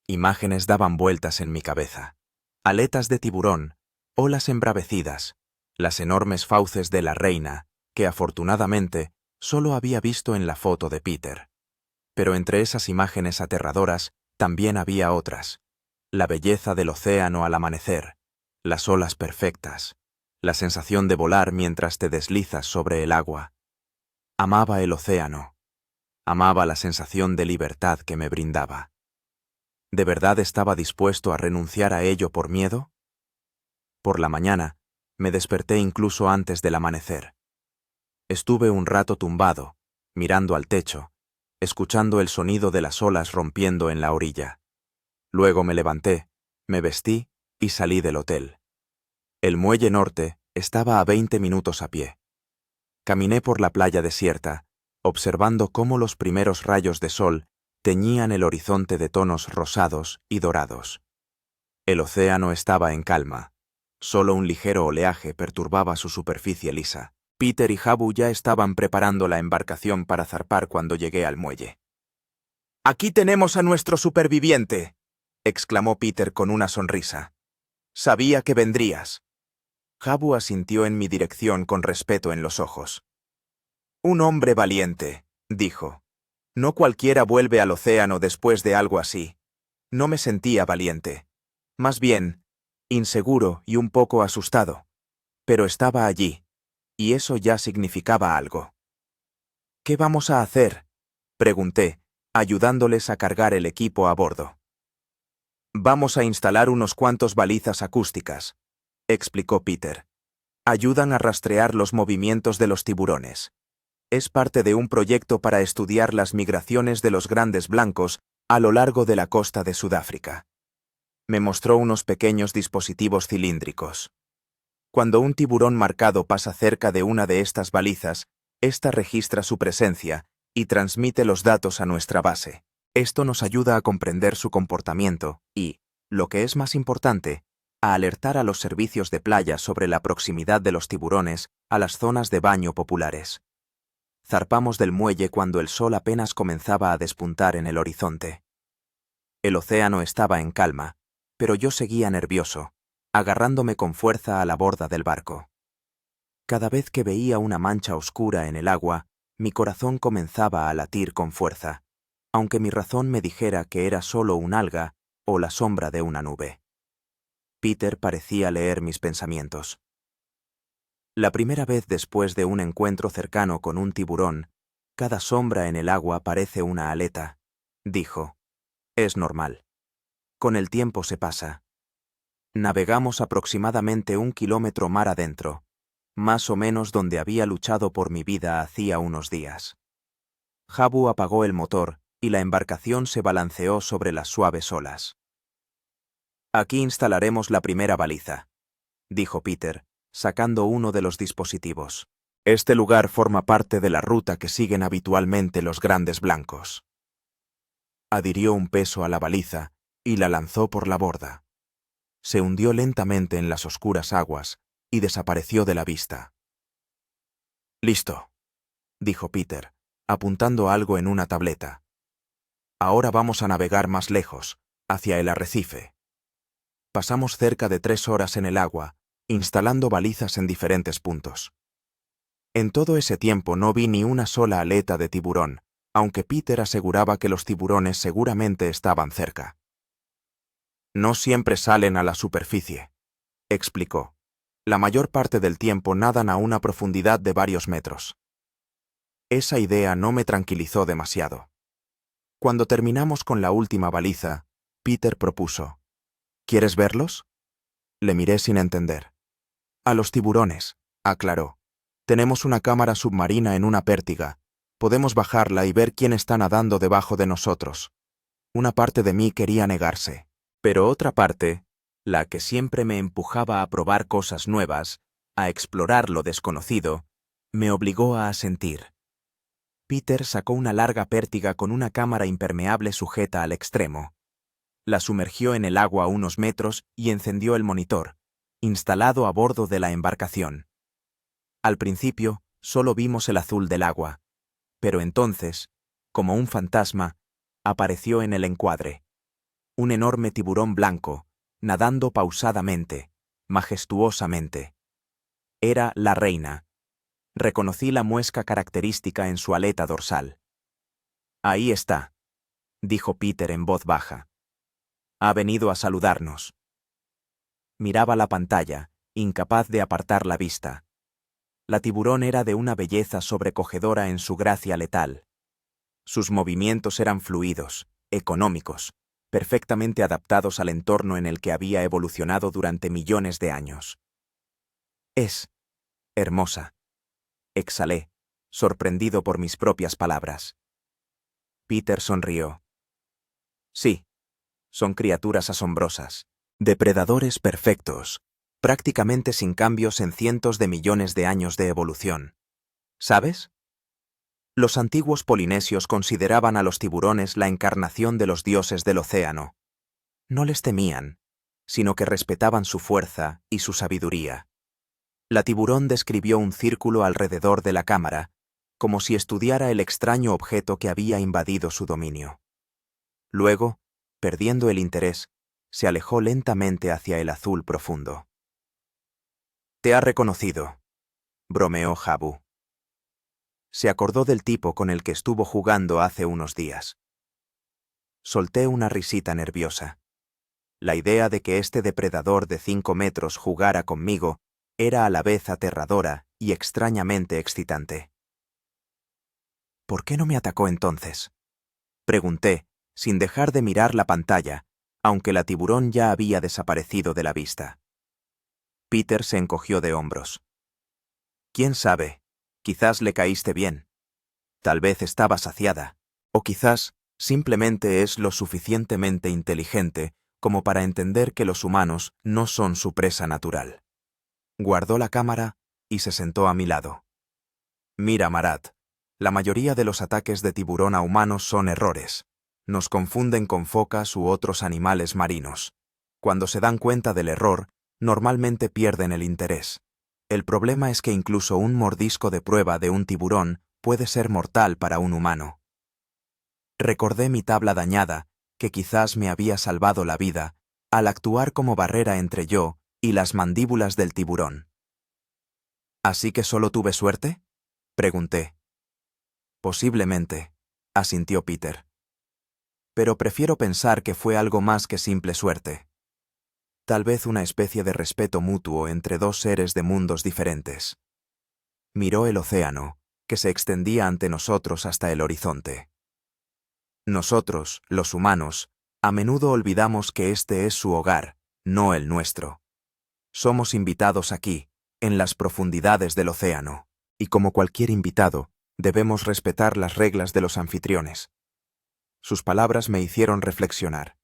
Imágenes daban vueltas en mi cabeza. Aletas de tiburón, olas embravecidas, las enormes fauces de la reina, que afortunadamente solo había visto en la foto de Peter. Pero entre esas imágenes aterradoras también había otras. La belleza del océano al amanecer, las olas perfectas, la sensación de volar mientras te deslizas sobre el agua. Amaba el océano. Amaba la sensación de libertad que me brindaba. ¿De verdad estaba dispuesto a renunciar a ello por miedo? Por la mañana, me desperté incluso antes del amanecer. Estuve un rato tumbado, mirando al techo, escuchando el sonido de las olas rompiendo en la orilla. Luego me levanté, me vestí y salí del hotel. El muelle norte estaba a 20 minutos a pie. Caminé por la playa desierta, observando cómo los primeros rayos de sol teñían el horizonte de tonos rosados y dorados. El océano estaba en calma. Solo un ligero oleaje perturbaba su superficie lisa. Peter y Habu ya estaban preparando la embarcación para zarpar cuando llegué al muelle. «Aquí tenemos a nuestro superviviente», exclamó Peter con una sonrisa. «Sabía que vendrías». Habu asintió en mi dirección con respeto en los ojos. «Un hombre valiente», dijo. «No cualquiera vuelve al océano después de algo así. No me sentía valiente. Más bien, inseguro y un poco asustado. Pero estaba allí, y eso ya significaba algo». «¿Qué vamos a hacer?», pregunté, ayudándoles a cargar el equipo a bordo. «Vamos a instalar unos cuantos balizas acústicas», explicó Peter. «Ayudan a rastrear los movimientos de los tiburones. Es parte de un proyecto para estudiar las migraciones de los grandes blancos a lo largo de la costa de Sudáfrica». Me mostró unos pequeños dispositivos cilíndricos. Cuando un tiburón marcado pasa cerca de una de estas balizas, ésta registra su presencia y transmite los datos a nuestra base. Esto nos ayuda a comprender su comportamiento y, lo que es más importante, a alertar a los servicios de playa sobre la proximidad de los tiburones a las zonas de baño populares. Zarpamos del muelle cuando el sol apenas comenzaba a despuntar en el horizonte. El océano estaba en calma, pero yo seguía nervioso, agarrándome con fuerza a la borda del barco. Cada vez que veía una mancha oscura en el agua, mi corazón comenzaba a latir con fuerza, aunque mi razón me dijera que era solo un alga o la sombra de una nube. Peter parecía leer mis pensamientos. La primera vez después de un encuentro cercano con un tiburón, cada sombra en el agua parece una aleta, dijo. Es normal. Con el tiempo se pasa. Navegamos aproximadamente 1 kilómetro mar adentro, más o menos donde había luchado por mi vida hacía unos días. Habu apagó el motor y la embarcación se balanceó sobre las suaves olas. «Aquí instalaremos la primera baliza», dijo Peter, sacando uno de los dispositivos. «Este lugar forma parte de la ruta que siguen habitualmente los grandes blancos». Adhirió un peso a la baliza y la lanzó por la borda. Se hundió lentamente en las oscuras aguas y desapareció de la vista. «Listo», dijo Peter, apuntando algo en una tableta. «Ahora vamos a navegar más lejos, hacia el arrecife». Pasamos cerca de 3 horas en el agua, instalando balizas en diferentes puntos. En todo ese tiempo no vi ni una sola aleta de tiburón, aunque Peter aseguraba que los tiburones seguramente estaban cerca. «No siempre salen a la superficie», explicó. «La mayor parte del tiempo nadan a una profundidad de varios metros». Esa idea no me tranquilizó demasiado. Cuando terminamos con la última baliza, Peter propuso. «¿Quieres verlos?». Le miré sin entender. «A los tiburones», aclaró. «Tenemos una cámara submarina en una pértiga. Podemos bajarla y ver quién está nadando debajo de nosotros». Una parte de mí quería negarse, pero otra parte, la que siempre me empujaba a probar cosas nuevas, a explorar lo desconocido, me obligó a asentir. Peter sacó una larga pértiga con una cámara impermeable sujeta al extremo. La sumergió en el agua a unos metros y encendió el monitor, instalado a bordo de la embarcación. Al principio, solo vimos el azul del agua, pero entonces, como un fantasma, apareció en el encuadre. Un enorme tiburón blanco, nadando pausadamente, majestuosamente. Era la reina. Reconocí la muesca característica en su aleta dorsal. Ahí está, dijo Peter en voz baja. Ha venido a saludarnos. Miraba la pantalla, incapaz de apartar la vista. La tiburón era de una belleza sobrecogedora en su gracia letal. Sus movimientos eran fluidos, económicos, perfectamente adaptados al entorno en el que había evolucionado durante millones de años. Es hermosa, exhalé, sorprendido por mis propias palabras. Peter sonrió. Sí, son criaturas asombrosas, depredadores perfectos, prácticamente sin cambios en cientos de millones de años de evolución. ¿Sabes? Los antiguos polinesios consideraban a los tiburones la encarnación de los dioses del océano. No les temían, sino que respetaban su fuerza y su sabiduría. La tiburón describió un círculo alrededor de la cámara, como si estudiara el extraño objeto que había invadido su dominio. Luego, perdiendo el interés, se alejó lentamente hacia el azul profundo. «Te ha reconocido», bromeó Habu. Se acordó del tipo con el que estuvo jugando hace unos días. Solté una risita nerviosa. La idea de que este depredador de 5 metros jugara conmigo era a la vez aterradora y extrañamente excitante. ¿Por qué no me atacó entonces?, pregunté, sin dejar de mirar la pantalla, aunque la tiburón ya había desaparecido de la vista. Peter se encogió de hombros. «¿Quién sabe? Quizás le caíste bien. Tal vez estaba saciada. O quizás simplemente es lo suficientemente inteligente como para entender que los humanos no son su presa natural». Guardó la cámara y se sentó a mi lado. «Mira, Marat, la mayoría de los ataques de tiburón a humanos son errores. Nos confunden con focas u otros animales marinos. Cuando se dan cuenta del error, normalmente pierden el interés. El problema es que incluso un mordisco de prueba de un tiburón puede ser mortal para un humano». Recordé mi tabla dañada, que quizás me había salvado la vida, al actuar como barrera entre yo y las mandíbulas del tiburón. «¿Así que solo tuve suerte?», pregunté. «Posiblemente», asintió Peter. «Pero prefiero pensar que fue algo más que simple suerte. Tal vez una especie de respeto mutuo entre dos seres de mundos diferentes». Miró el océano, que se extendía ante nosotros hasta el horizonte. Nosotros, los humanos, a menudo olvidamos que este es su hogar, no el nuestro. Somos invitados aquí, en las profundidades del océano, y como cualquier invitado, debemos respetar las reglas de los anfitriones. Sus palabras me hicieron reflexionar.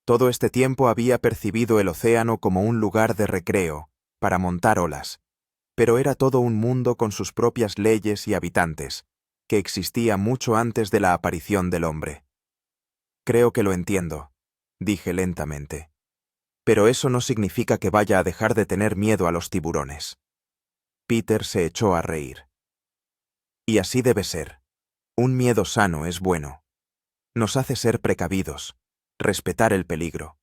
Todo este tiempo había percibido el océano como un lugar de recreo, para montar olas, pero era todo un mundo con sus propias leyes y habitantes, que existía mucho antes de la aparición del hombre. «Creo que lo entiendo», dije lentamente. «Pero eso no significa que vaya a dejar de tener miedo a los tiburones». Peter se echó a reír. «Y así debe ser. Un miedo sano es bueno. Nos hace ser precavidos, respetar el peligro.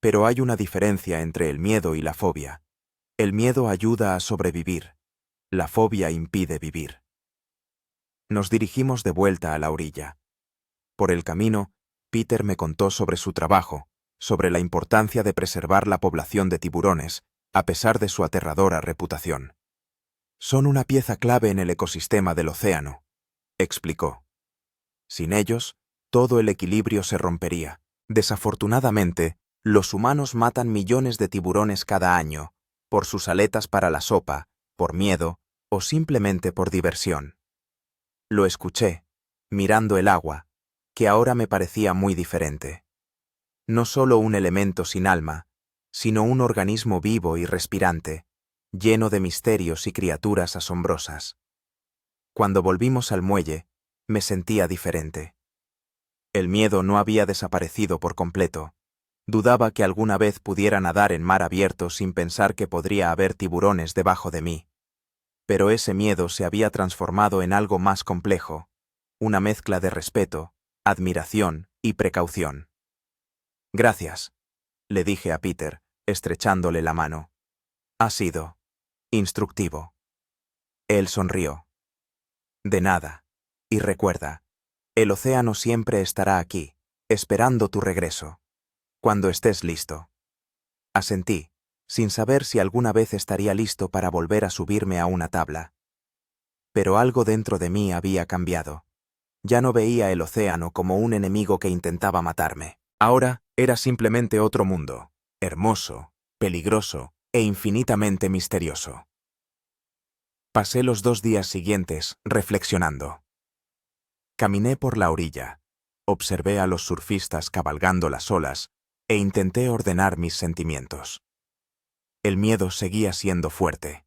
Pero hay una diferencia entre el miedo y la fobia. El miedo ayuda a sobrevivir. La fobia impide vivir». Nos dirigimos de vuelta a la orilla. Por el camino, Peter me contó sobre su trabajo, sobre la importancia de preservar la población de tiburones, a pesar de su aterradora reputación. «Son una pieza clave en el ecosistema del océano», explicó. «Sin ellos, todo el equilibrio se rompería. Desafortunadamente, los humanos matan millones de tiburones cada año, por sus aletas para la sopa, por miedo o simplemente por diversión». Lo escuché, mirando el agua, que ahora me parecía muy diferente. No solo un elemento sin alma, sino un organismo vivo y respirante, lleno de misterios y criaturas asombrosas. Cuando volvimos al muelle, me sentía diferente. El miedo no había desaparecido por completo. Dudaba que alguna vez pudiera nadar en mar abierto sin pensar que podría haber tiburones debajo de mí. Pero ese miedo se había transformado en algo más complejo, una mezcla de respeto, admiración y precaución. Gracias, le dije a Peter, estrechándole la mano. Ha sido instructivo. Él sonrió. De nada. Y recuerda, el océano siempre estará aquí, esperando tu regreso. Cuando estés listo. Asentí, sin saber si alguna vez estaría listo para volver a subirme a una tabla. Pero algo dentro de mí había cambiado. Ya no veía el océano como un enemigo que intentaba matarme. Ahora era simplemente otro mundo, hermoso, peligroso e infinitamente misterioso. Pasé los 2 días siguientes reflexionando. Caminé por la orilla, observé a los surfistas cabalgando las olas e intenté ordenar mis sentimientos. El miedo seguía siendo fuerte.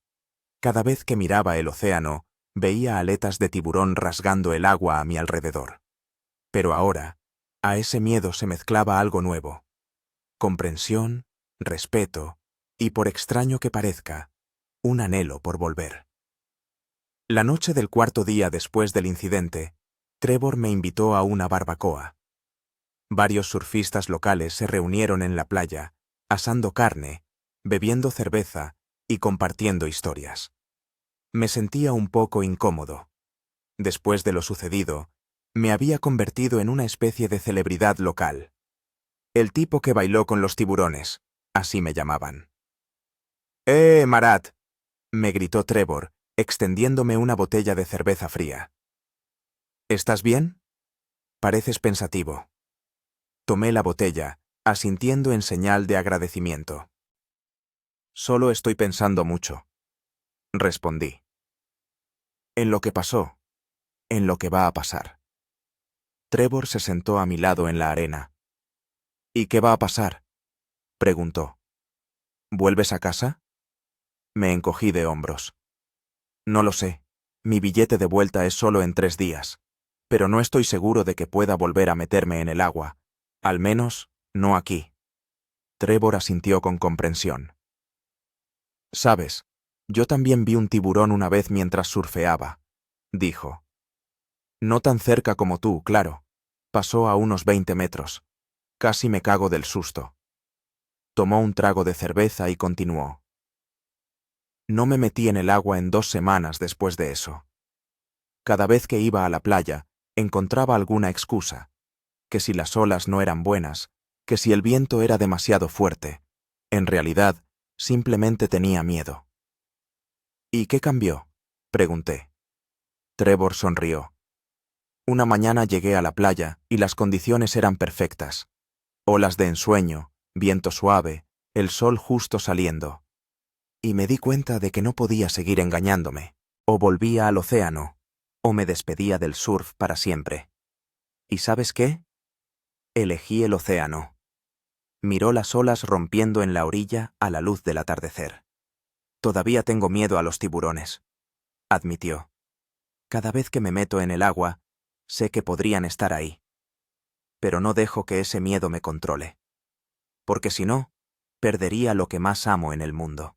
Cada vez que miraba el océano, veía aletas de tiburón rasgando el agua a mi alrededor. Pero ahora, a ese miedo se mezclaba algo nuevo. Comprensión, respeto y, por extraño que parezca, un anhelo por volver. La noche del 4.º día después del incidente, Trevor me invitó a una barbacoa. Varios surfistas locales se reunieron en la playa, asando carne, bebiendo cerveza y compartiendo historias. Me sentía un poco incómodo. Después de lo sucedido, me había convertido en una especie de celebridad local. El tipo que bailó con los tiburones, así me llamaban. Marat! Me gritó Trevor, extendiéndome una botella de cerveza fría. ¿Estás bien? Pareces pensativo. Tomé la botella, asintiendo en señal de agradecimiento. Solo estoy pensando mucho, respondí. En lo que pasó, en lo que va a pasar. Trevor se sentó a mi lado en la arena. ¿Y qué va a pasar?, preguntó. ¿Vuelves a casa? Me encogí de hombros. No lo sé. Mi billete de vuelta es solo en 3 días. Pero no estoy seguro de que pueda volver a meterme en el agua. Al menos, no aquí. Trevor asintió con comprensión. Sabes, yo también vi un tiburón una vez mientras surfeaba, dijo. No tan cerca como tú, claro. Pasó a unos 20 metros. Casi me cago del susto. Tomó un trago de cerveza y continuó. No me metí en el agua en 2 semanas después de eso. Cada vez que iba a la playa, encontraba alguna excusa. Que si las olas no eran buenas, que si el viento era demasiado fuerte. En realidad, simplemente tenía miedo. ¿Y qué cambió?, pregunté. Trevor sonrió. Una mañana llegué a la playa y las condiciones eran perfectas. Olas de ensueño, viento suave, el sol justo saliendo. Y me di cuenta de que no podía seguir engañándome. O volvía al océano, o me despedía del surf para siempre. ¿Y sabes qué? Elegí el océano. Miró las olas rompiendo en la orilla a la luz del atardecer. Todavía tengo miedo a los tiburones, admitió. Cada vez que me meto en el agua, sé que podrían estar ahí. Pero no dejo que ese miedo me controle. Porque si no, perdería lo que más amo en el mundo.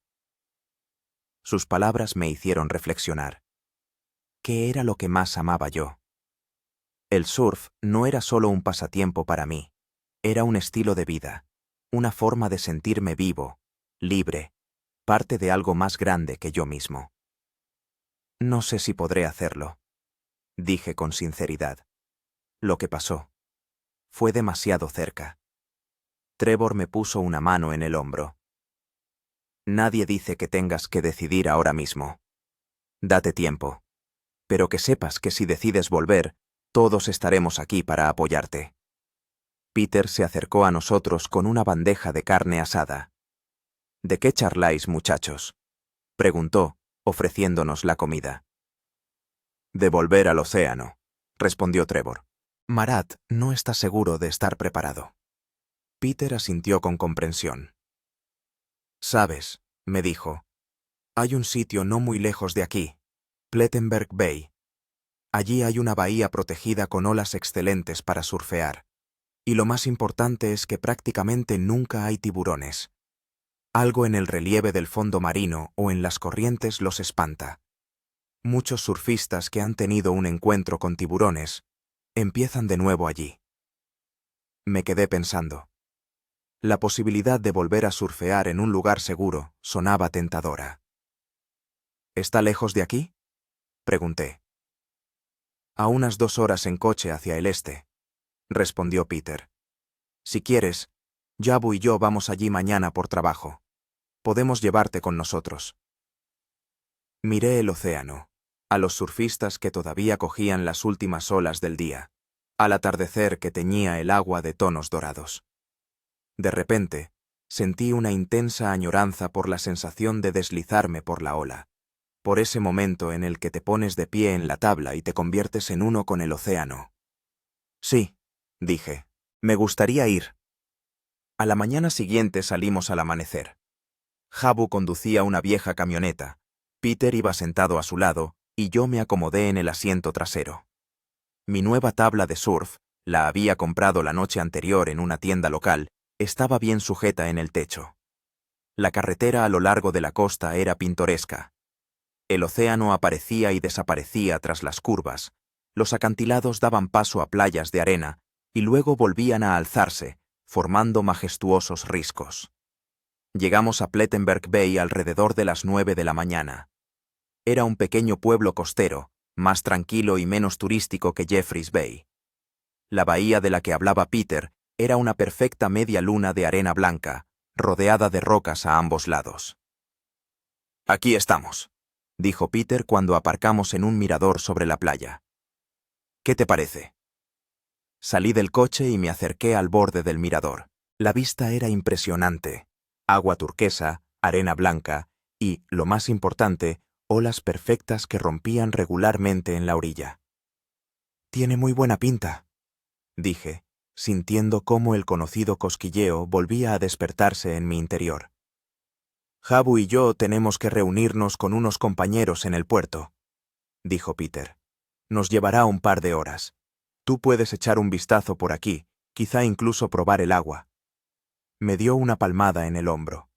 Sus palabras me hicieron reflexionar. ¿Qué era lo que más amaba yo? El surf no era solo un pasatiempo para mí, era un estilo de vida, una forma de sentirme vivo, libre, parte de algo más grande que yo mismo. No sé si podré hacerlo, dije con sinceridad. Lo que pasó fue demasiado cerca. Trevor me puso una mano en el hombro. Nadie dice que tengas que decidir ahora mismo. Date tiempo. Pero que sepas que si decides volver, todos estaremos aquí para apoyarte. Peter se acercó a nosotros con una bandeja de carne asada. ¿De qué charláis, muchachos?, preguntó, ofreciéndonos la comida. De volver al océano, respondió Trevor. Marat no está seguro de estar preparado. Peter asintió con comprensión. Sabes, me dijo, hay un sitio no muy lejos de aquí, Plettenberg Bay. Allí hay una bahía protegida con olas excelentes para surfear. Y lo más importante es que prácticamente nunca hay tiburones. Algo en el relieve del fondo marino o en las corrientes los espanta. Muchos surfistas que han tenido un encuentro con tiburones empiezan de nuevo allí. Me quedé pensando. La posibilidad de volver a surfear en un lugar seguro sonaba tentadora. ¿Está lejos de aquí?, pregunté. A unas 2 horas en coche hacia el este, respondió Peter. Si quieres, Yabu y yo vamos allí mañana por trabajo. Podemos llevarte con nosotros. Miré el océano, a los surfistas que todavía cogían las últimas olas del día, al atardecer que teñía el agua de tonos dorados. De repente, sentí una intensa añoranza por la sensación de deslizarme por la ola, por ese momento en el que te pones de pie en la tabla y te conviertes en uno con el océano. Sí, dije, me gustaría ir. A la mañana siguiente salimos al amanecer. Jabu conducía una vieja camioneta, Peter iba sentado a su lado y yo me acomodé en el asiento trasero. Mi nueva tabla de surf, la había comprado la noche anterior en una tienda local, estaba bien sujeta en el techo. La carretera a lo largo de la costa era pintoresca. El océano aparecía y desaparecía tras las curvas, los acantilados daban paso a playas de arena y luego volvían a alzarse, formando majestuosos riscos. Llegamos a Plettenberg Bay alrededor de las 9 de la mañana. Era un pequeño pueblo costero, más tranquilo y menos turístico que Jeffreys Bay. La bahía de la que hablaba Peter era una perfecta media luna de arena blanca, rodeada de rocas a ambos lados. Aquí estamos, dijo Peter cuando aparcamos en un mirador sobre la playa. ¿Qué te parece? Salí del coche y me acerqué al borde del mirador. La vista era impresionante. Agua turquesa, arena blanca y, lo más importante, olas perfectas que rompían regularmente en la orilla. Tiene muy buena pinta, dije, sintiendo cómo el conocido cosquilleo volvía a despertarse en mi interior. Jabu y yo tenemos que reunirnos con unos compañeros en el puerto, dijo Peter. Nos llevará un par de horas. Tú puedes echar un vistazo por aquí, quizá incluso probar el agua. Me dio una palmada en el hombro.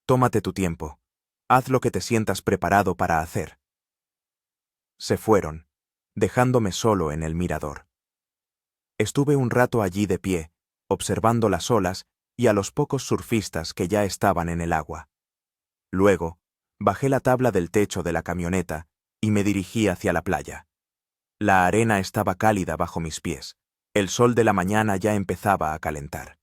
Tómate tu tiempo. Haz lo que te sientas preparado para hacer. Se fueron, dejándome solo en el mirador. Estuve un rato allí de pie, observando las olas y a los pocos surfistas que ya estaban en el agua. Luego, bajé la tabla del techo de la camioneta y me dirigí hacia la playa. La arena estaba cálida bajo mis pies. El sol de la mañana ya empezaba a calentar.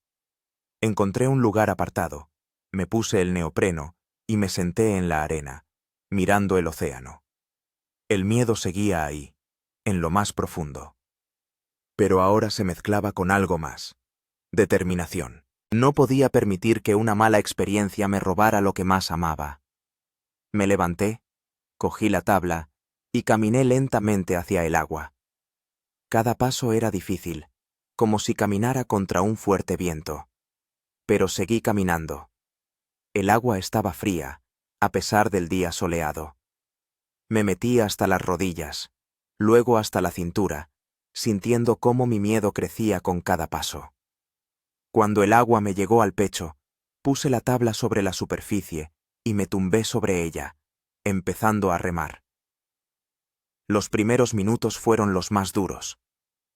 Encontré un lugar apartado, me puse el neopreno y me senté en la arena, mirando el océano. El miedo seguía ahí, en lo más profundo. Pero ahora se mezclaba con algo más. Determinación. No podía permitir que una mala experiencia me robara lo que más amaba. Me levanté, cogí la tabla y caminé lentamente hacia el agua. Cada paso era difícil, como si caminara contra un fuerte viento. Pero seguí caminando. El agua estaba fría, a pesar del día soleado. Me metí hasta las rodillas, luego hasta la cintura, sintiendo cómo mi miedo crecía con cada paso. Cuando el agua me llegó al pecho, puse la tabla sobre la superficie y me tumbé sobre ella, empezando a remar. Los primeros minutos fueron los más duros.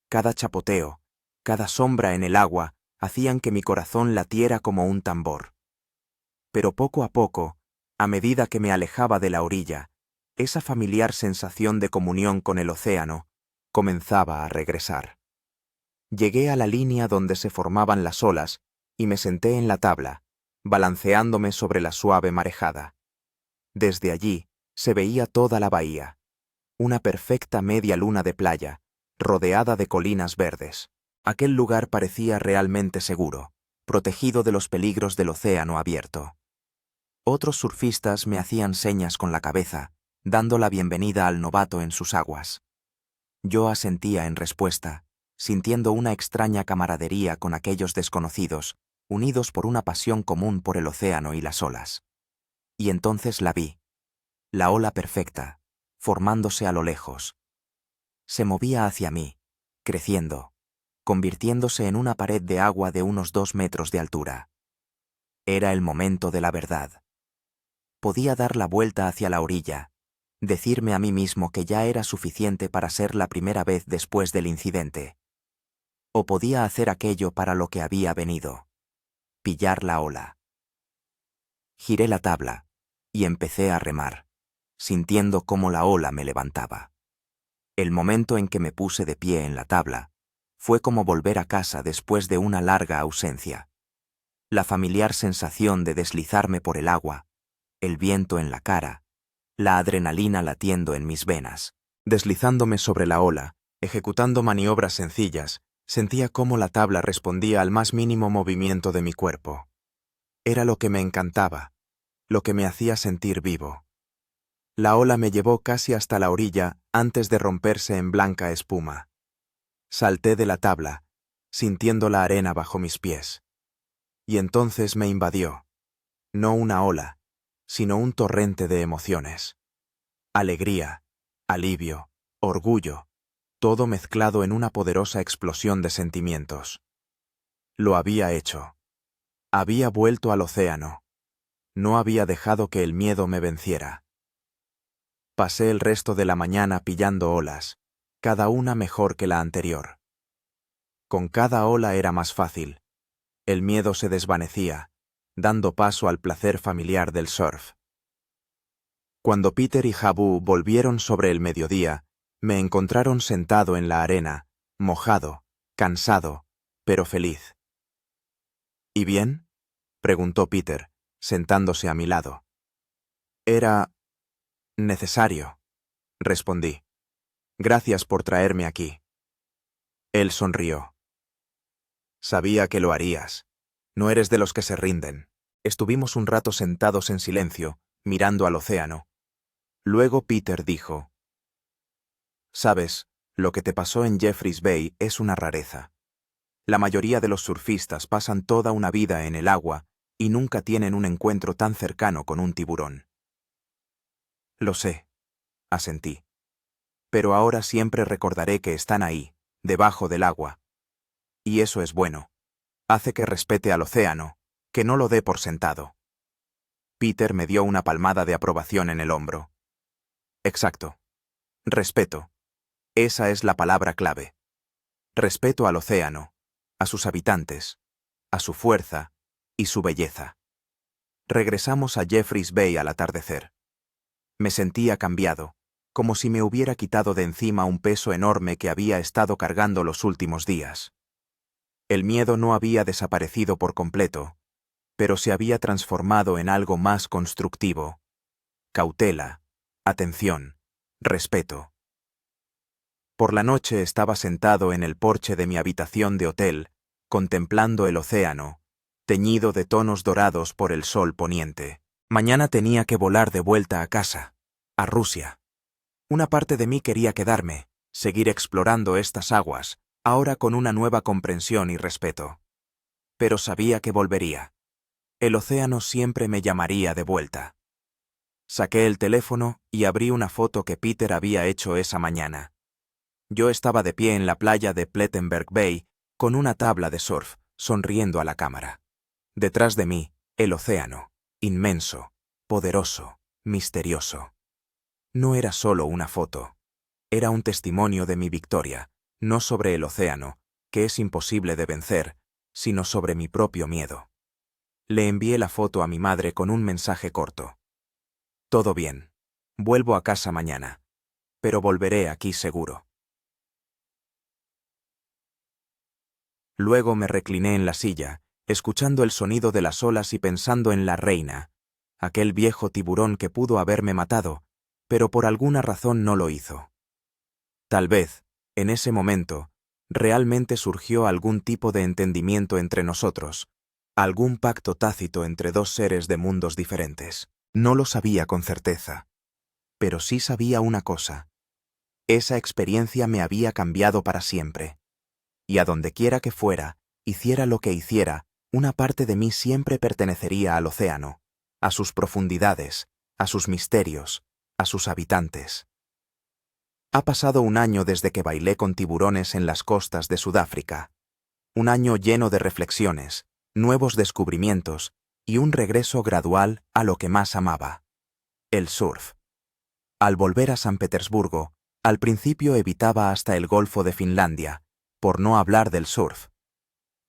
Cada chapoteo, cada sombra en el agua hacían que mi corazón latiera como un tambor. Pero poco a poco, a medida que me alejaba de la orilla, esa familiar sensación de comunión con el océano comenzaba a regresar. Llegué a la línea donde se formaban las olas y me senté en la tabla, balanceándome sobre la suave marejada. Desde allí se veía toda la bahía, una perfecta media luna de playa, rodeada de colinas verdes. Aquel lugar parecía realmente seguro, protegido de los peligros del océano abierto. Otros surfistas me hacían señas con la cabeza, dando la bienvenida al novato en sus aguas. Yo asentía en respuesta, sintiendo una extraña camaradería con aquellos desconocidos, unidos por una pasión común por el océano y las olas. Y entonces la vi, la ola perfecta, formándose a lo lejos. Se movía hacia mí, creciendo, convirtiéndose en una pared de agua de unos 2 metros de altura. Era el momento de la verdad. Podía dar la vuelta hacia la orilla, decirme a mí mismo que ya era suficiente para ser la primera vez después del incidente. O podía hacer aquello para lo que había venido: pillar la ola. Giré la tabla y empecé a remar, sintiendo cómo la ola me levantaba. El momento en que me puse de pie en la tabla fue como volver a casa después de una larga ausencia. La familiar sensación de deslizarme por el agua, el viento en la cara, la adrenalina latiendo en mis venas. Deslizándome sobre la ola, ejecutando maniobras sencillas, sentía cómo la tabla respondía al más mínimo movimiento de mi cuerpo. Era lo que me encantaba, lo que me hacía sentir vivo. La ola me llevó casi hasta la orilla antes de romperse en blanca espuma. Salté de la tabla, sintiendo la arena bajo mis pies. Y entonces me invadió, no una ola, sino un torrente de emociones. Alegría, alivio, orgullo, todo mezclado en una poderosa explosión de sentimientos. Lo había hecho. Había vuelto al océano. No había dejado que el miedo me venciera. Pasé el resto de la mañana pillando olas, cada una mejor que la anterior. Con cada ola era más fácil. El miedo se desvanecía, dando paso al placer familiar del surf. Cuando Peter y Habu volvieron sobre el mediodía, me encontraron sentado en la arena, mojado, cansado, pero feliz. ¿Y bien?, preguntó Peter, sentándose a mi lado. Era necesario, respondí. Gracias por traerme aquí. Él sonrió. Sabía que lo harías. No eres de los que se rinden. Estuvimos un rato sentados en silencio, mirando al océano. Luego Peter dijo: «Sabes, lo que te pasó en Jeffreys Bay es una rareza. La mayoría de los surfistas pasan toda una vida en el agua y nunca tienen un encuentro tan cercano con un tiburón». Lo sé, asentí. Pero ahora siempre recordaré que están ahí, debajo del agua. Y eso es bueno. Hace que respete al océano, que no lo dé por sentado. Peter me dio una palmada de aprobación en el hombro. Exacto. Respeto. Esa es la palabra clave. Respeto al océano, a sus habitantes, a su fuerza y su belleza. Regresamos a Jeffreys Bay al atardecer. Me sentía cambiado, como si me hubiera quitado de encima un peso enorme que había estado cargando los últimos días. El miedo no había desaparecido por completo, pero se había transformado en algo más constructivo. Cautela, atención, respeto. Por la noche estaba sentado en el porche de mi habitación de hotel, contemplando el océano, teñido de tonos dorados por el sol poniente. Mañana tenía que volar de vuelta a casa, a Rusia. Una parte de mí quería quedarme, seguir explorando estas aguas, ahora con una nueva comprensión y respeto. Pero sabía que volvería. El océano siempre me llamaría de vuelta. Saqué el teléfono y abrí una foto que Peter había hecho esa mañana. Yo estaba de pie en la playa de Plettenberg Bay, con una tabla de surf, sonriendo a la cámara. Detrás de mí, el océano, inmenso, poderoso, misterioso. No era solo una foto. Era un testimonio de mi victoria, no sobre el océano, que es imposible de vencer, sino sobre mi propio miedo. Le envié la foto a mi madre con un mensaje corto. Todo bien. Vuelvo a casa mañana. Pero volveré aquí seguro. Luego me recliné en la silla, escuchando el sonido de las olas y pensando en la reina, aquel viejo tiburón que pudo haberme matado, pero por alguna razón no lo hizo. Tal vez, en ese momento, realmente surgió algún tipo de entendimiento entre nosotros, algún pacto tácito entre dos seres de mundos diferentes. No lo sabía con certeza, pero sí sabía una cosa. Esa experiencia me había cambiado para siempre. Y a donde quiera que fuera, hiciera lo que hiciera, una parte de mí siempre pertenecería al océano, a sus profundidades, a sus misterios, a sus habitantes. Ha pasado un año desde que bailé con tiburones en las costas de Sudáfrica. Un año lleno de reflexiones, nuevos descubrimientos y un regreso gradual a lo que más amaba: el surf. Al volver a San Petersburgo, al principio evitaba hasta el Golfo de Finlandia, por no hablar del surf.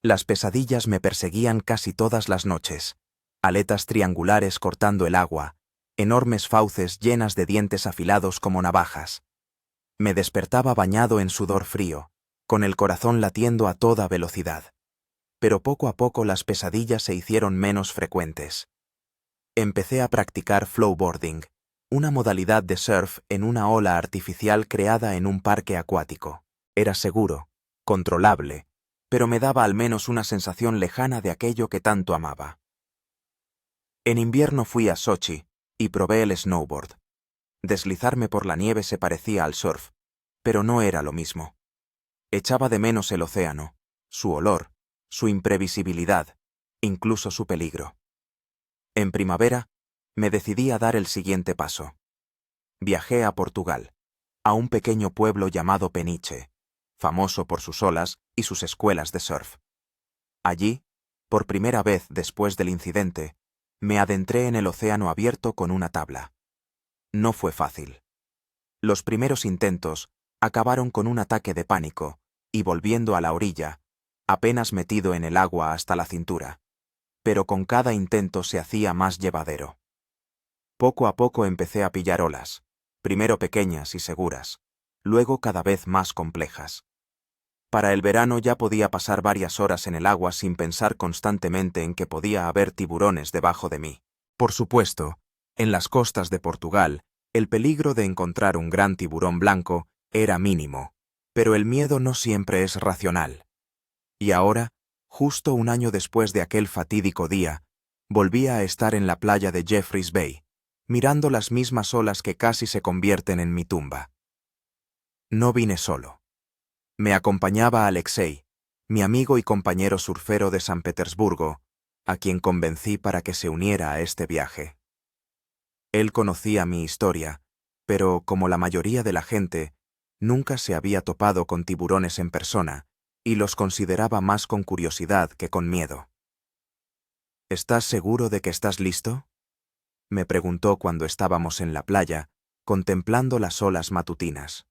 Las pesadillas me perseguían casi todas las noches: aletas triangulares cortando el agua, enormes fauces llenas de dientes afilados como navajas. Me despertaba bañado en sudor frío, con el corazón latiendo a toda velocidad. Pero poco a poco las pesadillas se hicieron menos frecuentes. Empecé a practicar flowboarding, una modalidad de surf en una ola artificial creada en un parque acuático. Era seguro, controlable, pero me daba al menos una sensación lejana de aquello que tanto amaba. En invierno fui a Sochi y probé el snowboard. Deslizarme por la nieve se parecía al surf, pero no era lo mismo. Echaba de menos el océano, su olor, su imprevisibilidad, incluso su peligro. En primavera, me decidí a dar el siguiente paso. Viajé a Portugal, a un pequeño pueblo llamado Peniche, famoso por sus olas y sus escuelas de surf. Allí, por primera vez después del incidente, me adentré en el océano abierto con una tabla. No fue fácil. Los primeros intentos acabaron con un ataque de pánico y volviendo a la orilla, apenas metido en el agua hasta la cintura. Pero con cada intento se hacía más llevadero. Poco a poco empecé a pillar olas, primero pequeñas y seguras, luego cada vez más complejas. Para el verano ya podía pasar varias horas en el agua sin pensar constantemente en que podía haber tiburones debajo de mí. Por supuesto, en las costas de Portugal, el peligro de encontrar un gran tiburón blanco era mínimo, pero el miedo no siempre es racional. Y ahora, justo un año después de aquel fatídico día, volvía a estar en la playa de Jeffreys Bay, mirando las mismas olas que casi se convierten en mi tumba. No vine solo. Me acompañaba Alexei, mi amigo y compañero surfero de San Petersburgo, a quien convencí para que se uniera a este viaje. Él conocía mi historia, pero, como la mayoría de la gente, nunca se había topado con tiburones en persona y los consideraba más con curiosidad que con miedo. ¿Estás seguro de que estás listo?, me preguntó cuando estábamos en la playa, contemplando las olas matutinas.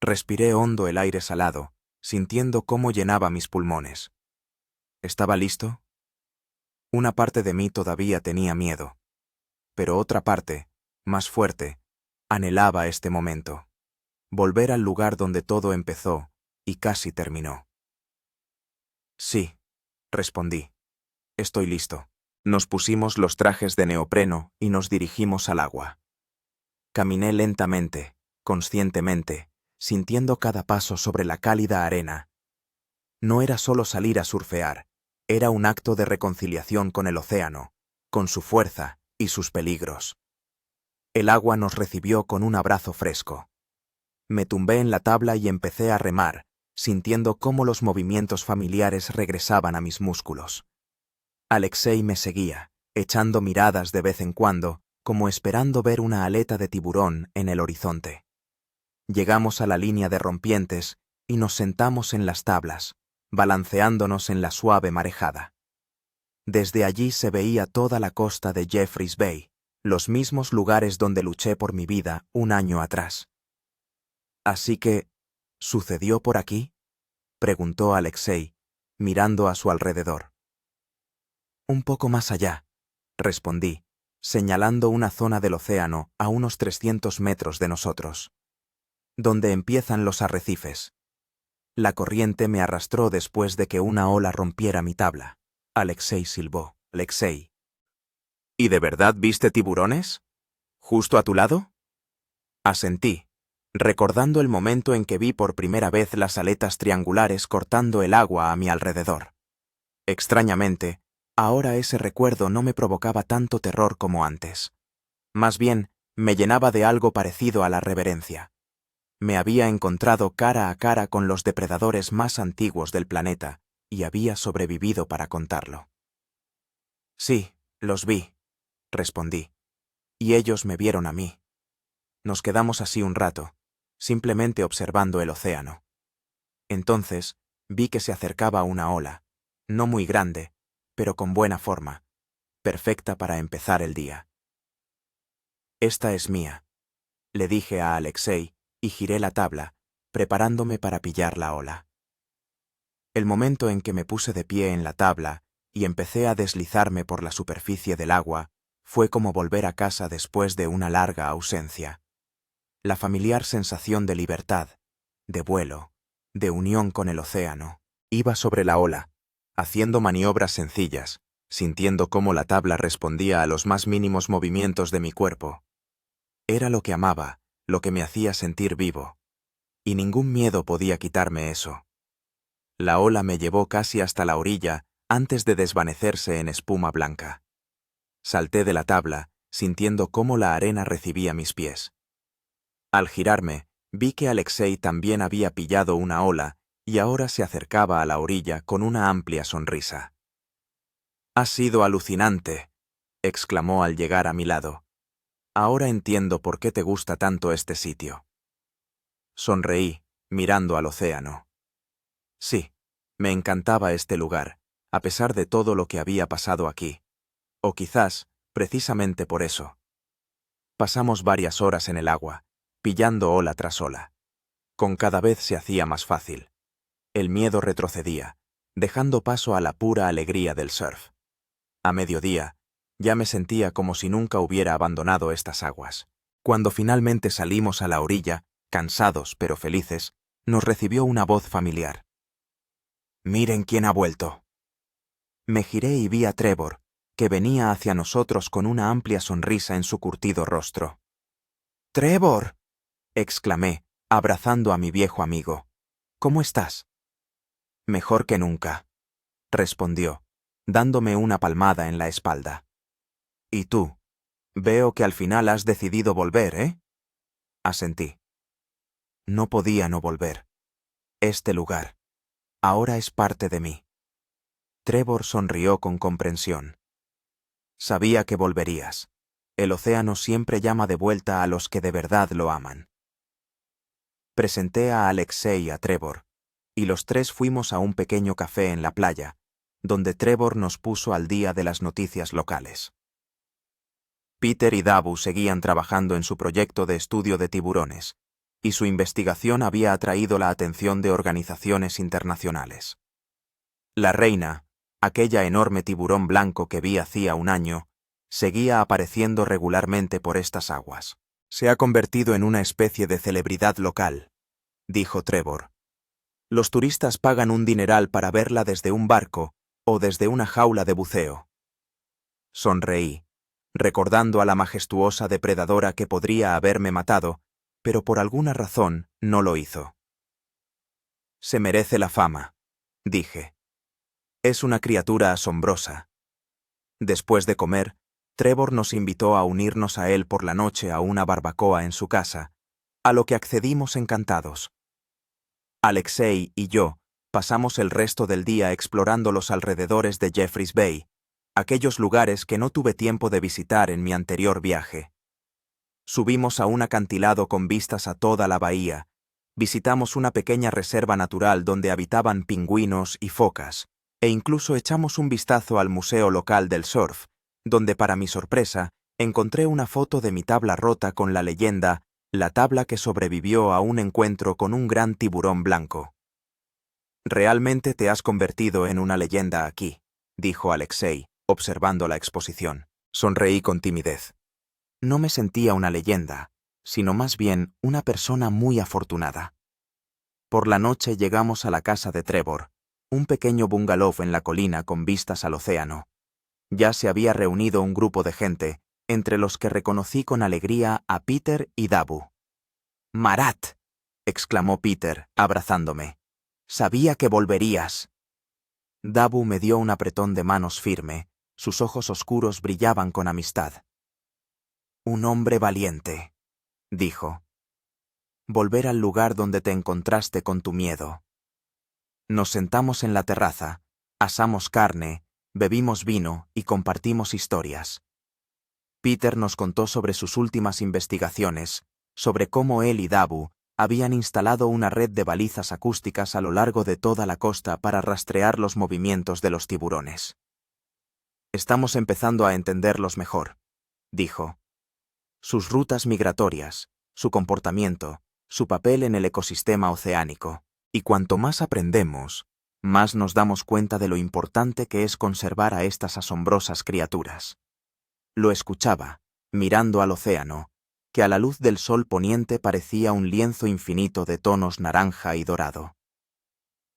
Respiré hondo el aire salado, sintiendo cómo llenaba mis pulmones. ¿Estaba listo? Una parte de mí todavía tenía miedo, pero otra parte, más fuerte, anhelaba este momento. Volver al lugar donde todo empezó y casi terminó. Sí, respondí. Estoy listo. Nos pusimos los trajes de neopreno y nos dirigimos al agua. Caminé lentamente, conscientemente, sintiendo cada paso sobre la cálida arena. No era solo salir a surfear, era un acto de reconciliación con el océano, con su fuerza y sus peligros. El agua nos recibió con un abrazo fresco. Me tumbé en la tabla y empecé a remar, sintiendo cómo los movimientos familiares regresaban a mis músculos. Alexei me seguía, echando miradas de vez en cuando, como esperando ver una aleta de tiburón en el horizonte. Llegamos a la línea de rompientes y nos sentamos en las tablas, balanceándonos en la suave marejada. Desde allí se veía toda la costa de Jeffreys Bay, los mismos lugares donde luché por mi vida un año atrás. Así que, ¿sucedió por aquí?, preguntó Alexei, mirando a su alrededor. Un poco más allá, respondí, señalando una zona del océano a unos 300 metros de nosotros, donde empiezan los arrecifes. La corriente me arrastró después de que una ola rompiera mi tabla. Alexei silbó. Alexei. ¿Y de verdad viste tiburones? ¿Justo a tu lado? Asentí, recordando el momento en que vi por primera vez las aletas triangulares cortando el agua a mi alrededor. Extrañamente, ahora ese recuerdo no me provocaba tanto terror como antes. Más bien, me llenaba de algo parecido a la reverencia. Me había encontrado cara a cara con los depredadores más antiguos del planeta y había sobrevivido para contarlo. Sí, los vi, respondí. Y ellos me vieron a mí. Nos quedamos así un rato, simplemente observando el océano. Entonces, vi que se acercaba una ola, no muy grande, pero con buena forma, perfecta para empezar el día. «Esta es mía», le dije a Alexei, y giré la tabla, preparándome para pillar la ola. El momento en que me puse de pie en la tabla y empecé a deslizarme por la superficie del agua fue como volver a casa después de una larga ausencia. La familiar sensación de libertad, de vuelo, de unión con el océano. Iba sobre la ola, haciendo maniobras sencillas, sintiendo cómo la tabla respondía a los más mínimos movimientos de mi cuerpo. Era lo que amaba, lo que me hacía sentir vivo. Y ningún miedo podía quitarme eso. La ola me llevó casi hasta la orilla antes de desvanecerse en espuma blanca. Salté de la tabla, sintiendo cómo la arena recibía mis pies. Al girarme, vi que Alexei también había pillado una ola y ahora se acercaba a la orilla con una amplia sonrisa. «Ha sido alucinante», exclamó al llegar a mi lado. «Ahora entiendo por qué te gusta tanto este sitio». Sonreí, mirando al océano. Sí, me encantaba este lugar, a pesar de todo lo que había pasado aquí. O quizás, precisamente por eso. Pasamos varias horas en el agua, pillando ola tras ola. Con cada vez se hacía más fácil. El miedo retrocedía, dejando paso a la pura alegría del surf. A mediodía, ya me sentía como si nunca hubiera abandonado estas aguas. Cuando finalmente salimos a la orilla, cansados pero felices, nos recibió una voz familiar. «Miren quién ha vuelto». Me giré y vi a Trevor, que venía hacia nosotros con una amplia sonrisa en su curtido rostro. «¡Trevor!», exclamé, abrazando a mi viejo amigo. «¿Cómo estás?» «Mejor que nunca», respondió, dándome una palmada en la espalda. «¿Y tú? Veo que al final has decidido volver, ¿eh?». Asentí. No podía no volver. Este lugar. Ahora es parte de mí. Trevor sonrió con comprensión. «Sabía que volverías. El océano siempre llama de vuelta a los que de verdad lo aman». Presenté a Alexei y a Trevor, y los tres fuimos a un pequeño café en la playa, donde Trevor nos puso al día de las noticias locales. Peter y Dabu seguían trabajando en su proyecto de estudio de tiburones, y su investigación había atraído la atención de organizaciones internacionales. La reina, aquella enorme tiburón blanco que vi hacía un año, seguía apareciendo regularmente por estas aguas. «Se ha convertido en una especie de celebridad local», dijo Trevor. «Los turistas pagan un dineral para verla desde un barco o desde una jaula de buceo». Sonreí, recordando a la majestuosa depredadora que podría haberme matado, pero por alguna razón no lo hizo. «Se merece la fama», dije. «Es una criatura asombrosa». Después de comer, Trevor nos invitó a unirnos a él por la noche a una barbacoa en su casa, a lo que accedimos encantados. Alexei y yo pasamos el resto del día explorando los alrededores de Jeffreys Bay, aquellos lugares que no tuve tiempo de visitar en mi anterior viaje. Subimos a un acantilado con vistas a toda la bahía, visitamos una pequeña reserva natural donde habitaban pingüinos y focas, e incluso echamos un vistazo al museo local del surf, donde para mi sorpresa encontré una foto de mi tabla rota con la leyenda «La tabla que sobrevivió a un encuentro con un gran tiburón blanco». «Realmente te has convertido en una leyenda aquí», dijo Alexei, observando la exposición. Sonreí con timidez. No me sentía una leyenda, sino más bien una persona muy afortunada. Por la noche llegamos a la casa de Trevor, un pequeño bungalow en la colina con vistas al océano. Ya se había reunido un grupo de gente, entre los que reconocí con alegría a Peter y Dabu. «Marat», exclamó Peter, abrazándome. «Sabía que volverías». Dabu me dio un apretón de manos firme, sus ojos oscuros brillaban con amistad. «Un hombre valiente», dijo. «Volver al lugar donde te encontraste con tu miedo». Nos sentamos en la terraza, asamos carne, bebimos vino y compartimos historias. Peter nos contó sobre sus últimas investigaciones, sobre cómo él y Dabu habían instalado una red de balizas acústicas a lo largo de toda la costa para rastrear los movimientos de los tiburones. Estamos empezando a entenderlos mejor, dijo. Sus rutas migratorias, su comportamiento, su papel en el ecosistema oceánico. Y cuanto más aprendemos, más nos damos cuenta de lo importante que es conservar a estas asombrosas criaturas. Lo escuchaba, mirando al océano, que a la luz del sol poniente parecía un lienzo infinito de tonos naranja y dorado.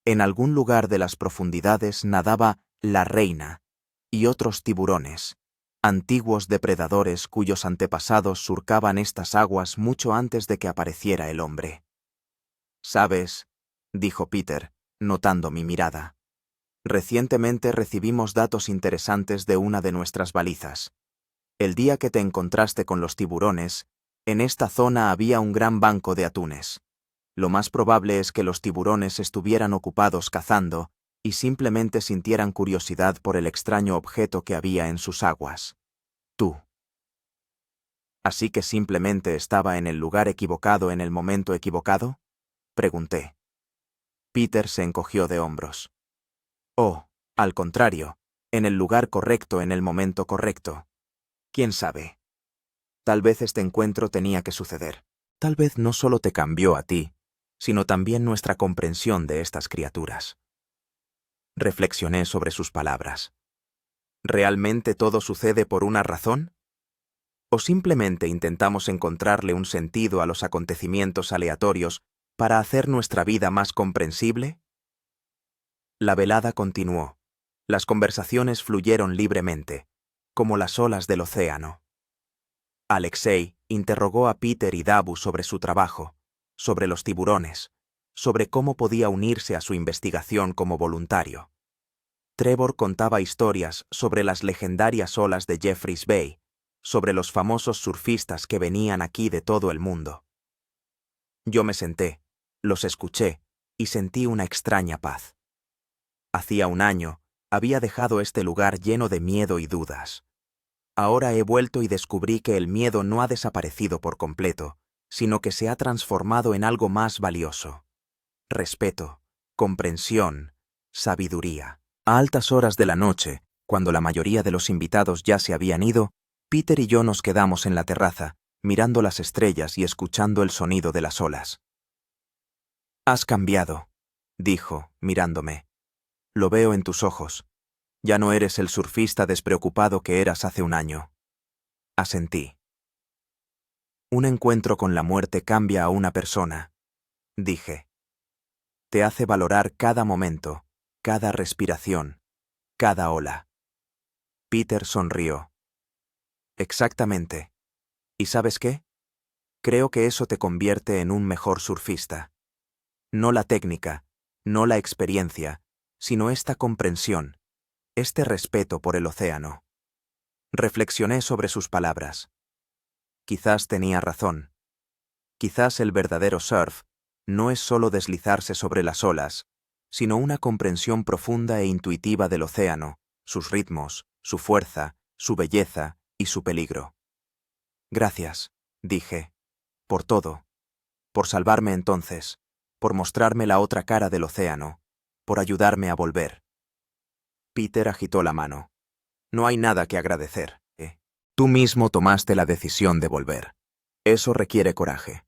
En algún lugar de las profundidades nadaba la reina y otros tiburones, antiguos depredadores cuyos antepasados surcaban estas aguas mucho antes de que apareciera el hombre. «¿Sabes?», dijo Peter, notando mi mirada. «Recientemente recibimos datos interesantes de una de nuestras balizas. El día que te encontraste con los tiburones, en esta zona había un gran banco de atunes. Lo más probable es que los tiburones estuvieran ocupados cazando y simplemente sintieran curiosidad por el extraño objeto que había en sus aguas. Tú. ¿Así que simplemente estaba en el lugar equivocado en el momento equivocado?», pregunté. Peter se encogió de hombros. «Oh, al contrario, en el lugar correcto en el momento correcto. ¿Quién sabe? Tal vez este encuentro tenía que suceder. Tal vez no solo te cambió a ti, sino también nuestra comprensión de estas criaturas». Reflexioné sobre sus palabras. ¿Realmente todo sucede por una razón? ¿O simplemente intentamos encontrarle un sentido a los acontecimientos aleatorios para hacer nuestra vida más comprensible? La velada continuó. Las conversaciones fluyeron libremente, como las olas del océano. Alexei interrogó a Peter y Dabu sobre su trabajo, sobre los tiburones, sobre cómo podía unirse a su investigación como voluntario. Trevor contaba historias sobre las legendarias olas de Jeffreys Bay, sobre los famosos surfistas que venían aquí de todo el mundo. Yo me senté, los escuché y sentí una extraña paz. Hacía un año había dejado este lugar lleno de miedo y dudas. Ahora he vuelto y descubrí que el miedo no ha desaparecido por completo, sino que se ha transformado en algo más valioso. Respeto, comprensión, sabiduría. A altas horas de la noche, cuando la mayoría de los invitados ya se habían ido, Peter y yo nos quedamos en la terraza, mirando las estrellas y escuchando el sonido de las olas. «Has cambiado», dijo, mirándome. «Lo veo en tus ojos. Ya no eres el surfista despreocupado que eras hace un año». Asentí. «Un encuentro con la muerte cambia a una persona», dije. «Te hace valorar cada momento, cada respiración, cada ola». Peter sonrió. «Exactamente. ¿Y sabes qué? Creo que eso te convierte en un mejor surfista. No la técnica, no la experiencia, sino esta comprensión, este respeto por el océano». Reflexioné sobre sus palabras. Quizás tenía razón. Quizás el verdadero surf no es solo deslizarse sobre las olas, sino una comprensión profunda e intuitiva del océano, sus ritmos, su fuerza, su belleza y su peligro. «Gracias», dije, «por todo, por salvarme entonces, por mostrarme la otra cara del océano, por ayudarme a volver». Peter agitó la mano. «No hay nada que agradecer, ¿eh? Tú mismo tomaste la decisión de volver. Eso requiere coraje».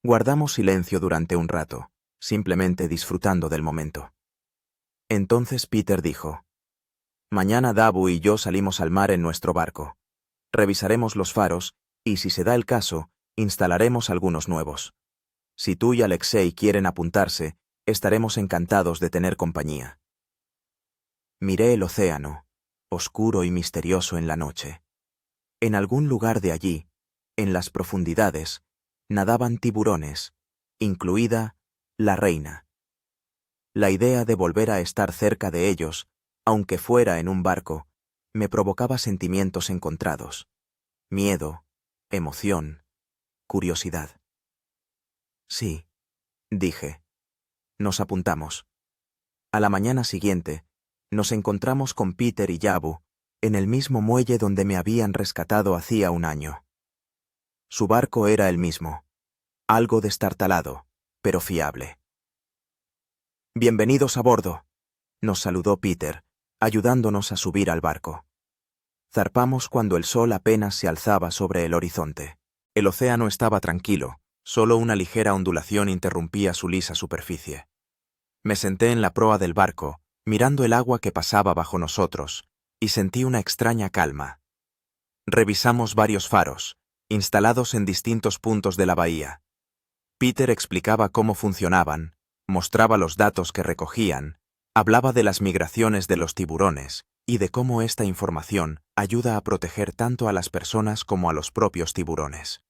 Guardamos silencio durante un rato, simplemente disfrutando del momento. Entonces Peter dijo: «Mañana Dabu y yo salimos al mar en nuestro barco. Revisaremos los faros y, si se da el caso, instalaremos algunos nuevos. Si tú y Alexei quieren apuntarse, estaremos encantados de tener compañía». Miré el océano, oscuro y misterioso en la noche. En algún lugar de allí, en las profundidades, nadaban tiburones, incluida la reina. La idea de volver a estar cerca de ellos, aunque fuera en un barco, me provocaba sentimientos encontrados: miedo, emoción, curiosidad. «Sí», dije. Nos apuntamos. A la mañana siguiente, nos encontramos con Peter y Yabu en el mismo muelle donde me habían rescatado hacía un año. Su barco era el mismo, algo destartalado, pero fiable. «Bienvenidos a bordo», nos saludó Peter, ayudándonos a subir al barco. Zarpamos cuando el sol apenas se alzaba sobre el horizonte. El océano estaba tranquilo, solo una ligera ondulación interrumpía su lisa superficie. Me senté en la proa del barco, mirando el agua que pasaba bajo nosotros, y sentí una extraña calma. Revisamos varios faros, instalados en distintos puntos de la bahía. Peter explicaba cómo funcionaban, mostraba los datos que recogían, hablaba de las migraciones de los tiburones y de cómo esta información ayuda a proteger tanto a las personas como a los propios tiburones.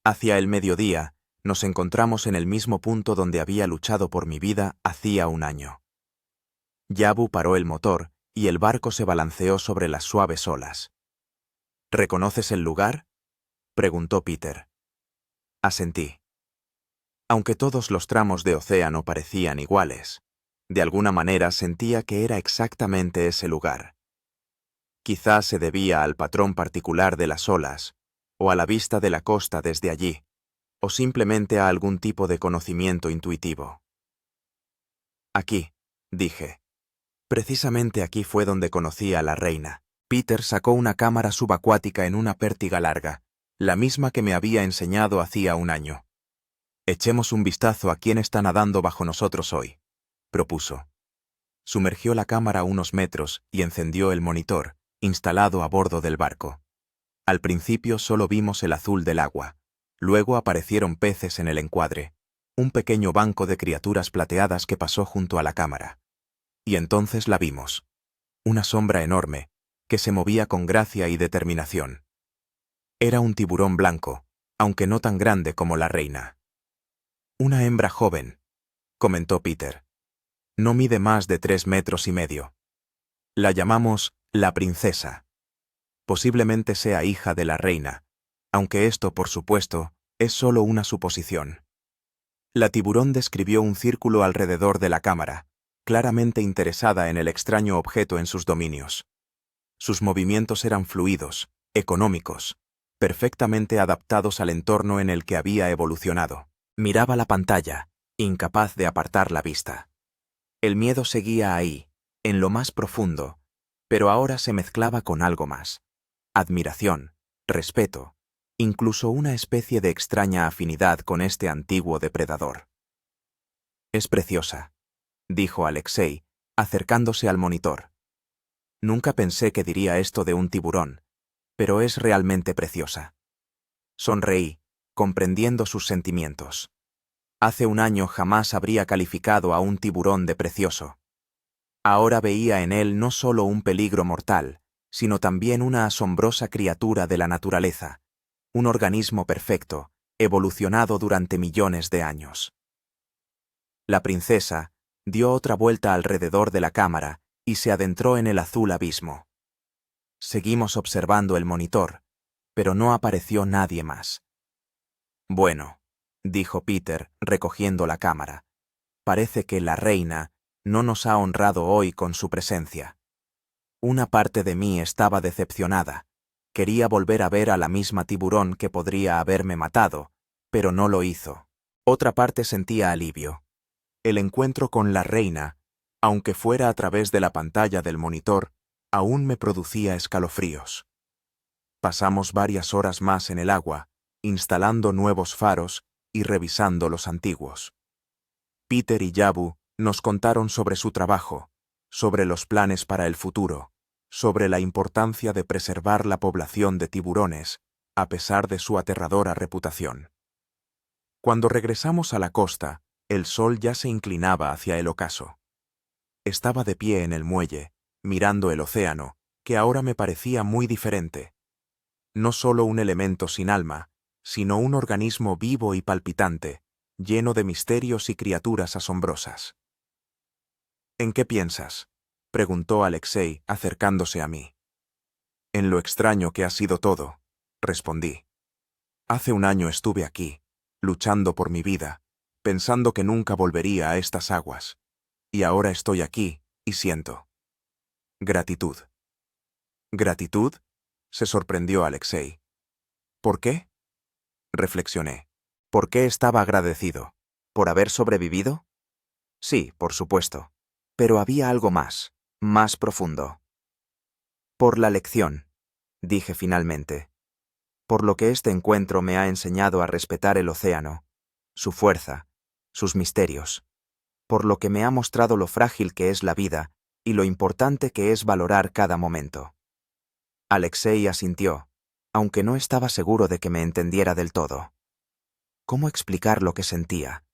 Hacia el mediodía, nos encontramos en el mismo punto donde había luchado por mi vida hacía un año. Yabu paró el motor y el barco se balanceó sobre las suaves olas. «¿Reconoces el lugar?», preguntó Peter. Asentí. Aunque todos los tramos de océano parecían iguales, de alguna manera sentía que era exactamente ese lugar. Quizás se debía al patrón particular de las olas, o a la vista de la costa desde allí, o simplemente a algún tipo de conocimiento intuitivo. «Aquí», dije. Precisamente aquí fue donde conocí a la reina. Peter sacó una cámara subacuática en una pértiga larga, la misma que me había enseñado hacía un año. «Echemos un vistazo a quién está nadando bajo nosotros hoy», propuso. Sumergió la cámara unos metros y encendió el monitor, instalado a bordo del barco. Al principio solo vimos el azul del agua. Luego aparecieron peces en el encuadre, un pequeño banco de criaturas plateadas que pasó junto a la cámara. Y entonces la vimos. Una sombra enorme, que se movía con gracia y determinación. Era un tiburón blanco, aunque no tan grande como la reina. «Una hembra joven», comentó Peter. «No mide más de 3,5 metros. La llamamos la princesa. Posiblemente sea hija de la reina, aunque esto, por supuesto, es solo una suposición». La tiburón describió un círculo alrededor de la cámara, claramente interesada en el extraño objeto en sus dominios. Sus movimientos eran fluidos, económicos, perfectamente adaptados al entorno en el que había evolucionado. Miraba la pantalla, incapaz de apartar la vista. El miedo seguía ahí, en lo más profundo, pero ahora se mezclaba con algo más. Admiración, respeto, incluso una especie de extraña afinidad con este antiguo depredador. «Es preciosa», dijo Alexei, acercándose al monitor. «Nunca pensé que diría esto de un tiburón, pero es realmente preciosa». Sonreí, comprendiendo sus sentimientos. Hace un año jamás habría calificado a un tiburón de precioso. Ahora veía en él no solo un peligro mortal, sino también una asombrosa criatura de la naturaleza, un organismo perfecto, evolucionado durante millones de años. La princesa dio otra vuelta alrededor de la cámara y se adentró en el azul abismo. Seguimos observando el monitor, pero no apareció nadie más. «Bueno», dijo Peter, recogiendo la cámara, «parece que la reina no nos ha honrado hoy con su presencia». Una parte de mí estaba decepcionada. Quería volver a ver a la misma tiburón que podría haberme matado, pero no lo hizo. Otra parte sentía alivio. El encuentro con la reina, aunque fuera a través de la pantalla del monitor, aún me producía escalofríos. Pasamos varias horas más en el agua, instalando nuevos faros y revisando los antiguos. Peter y Yabu nos contaron sobre su trabajo, sobre los planes para el futuro, sobre la importancia de preservar la población de tiburones, a pesar de su aterradora reputación. Cuando regresamos a la costa, el sol ya se inclinaba hacia el ocaso. Estaba de pie en el muelle, mirando el océano, que ahora me parecía muy diferente. No solo un elemento sin alma, sino un organismo vivo y palpitante, lleno de misterios y criaturas asombrosas. «¿En qué piensas?», preguntó Alexei, acercándose a mí. «En lo extraño que ha sido todo», respondí. «Hace un año estuve aquí, luchando por mi vida, pensando que nunca volvería a estas aguas. Y ahora estoy aquí y siento gratitud». «¿Gratitud?», se sorprendió Alexei. «¿Por qué?», reflexioné. ¿Por qué estaba agradecido? ¿Por haber sobrevivido? Sí, por supuesto. Pero había algo más profundo. Por la lección, dije finalmente. Por lo que este encuentro me ha enseñado a respetar el océano, su fuerza, sus misterios. Por lo que me ha mostrado lo frágil que es la vida y lo importante que es valorar cada momento. Alexei asintió, aunque no estaba seguro de que me entendiera del todo. ¿Cómo explicar lo que sentía?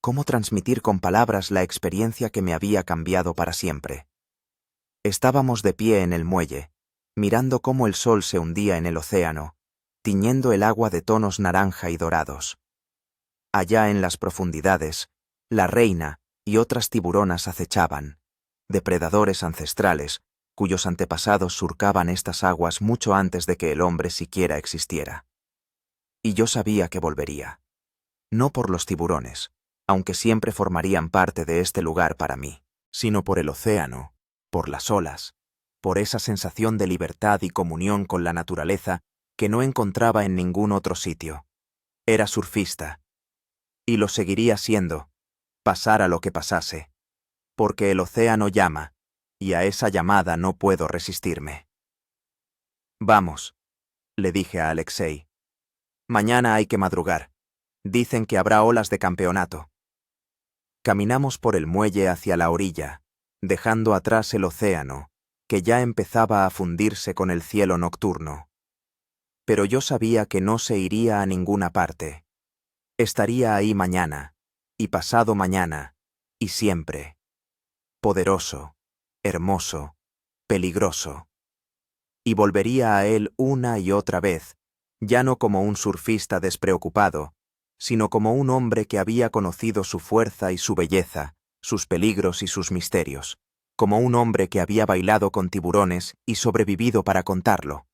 ¿Cómo transmitir con palabras la experiencia que me había cambiado para siempre? Estábamos de pie en el muelle, mirando cómo el sol se hundía en el océano, tiñendo el agua de tonos naranja y dorados. Allá en las profundidades, la reina y otras tiburonas acechaban, depredadores ancestrales, cuyos antepasados surcaban estas aguas mucho antes de que el hombre siquiera existiera. Y yo sabía que volvería. No por los tiburones, aunque siempre formarían parte de este lugar para mí, sino por el océano, por las olas, por esa sensación de libertad y comunión con la naturaleza que no encontraba en ningún otro sitio. Era surfista, y lo seguiría siendo, pasara lo que pasase, porque el océano llama, y a esa llamada no puedo resistirme. Vamos, le dije a Alexei. Mañana hay que madrugar. Dicen que habrá olas de campeonato. Caminamos por el muelle hacia la orilla, dejando atrás el océano, que ya empezaba a fundirse con el cielo nocturno. Pero yo sabía que no se iría a ninguna parte. Estaría ahí mañana, y pasado mañana, y siempre. Poderoso, hermoso, peligroso. Y volvería a él una y otra vez, ya no como un surfista despreocupado, sino como un hombre que había conocido su fuerza y su belleza, sus peligros y sus misterios, como un hombre que había bailado con tiburones y sobrevivido para contarlo,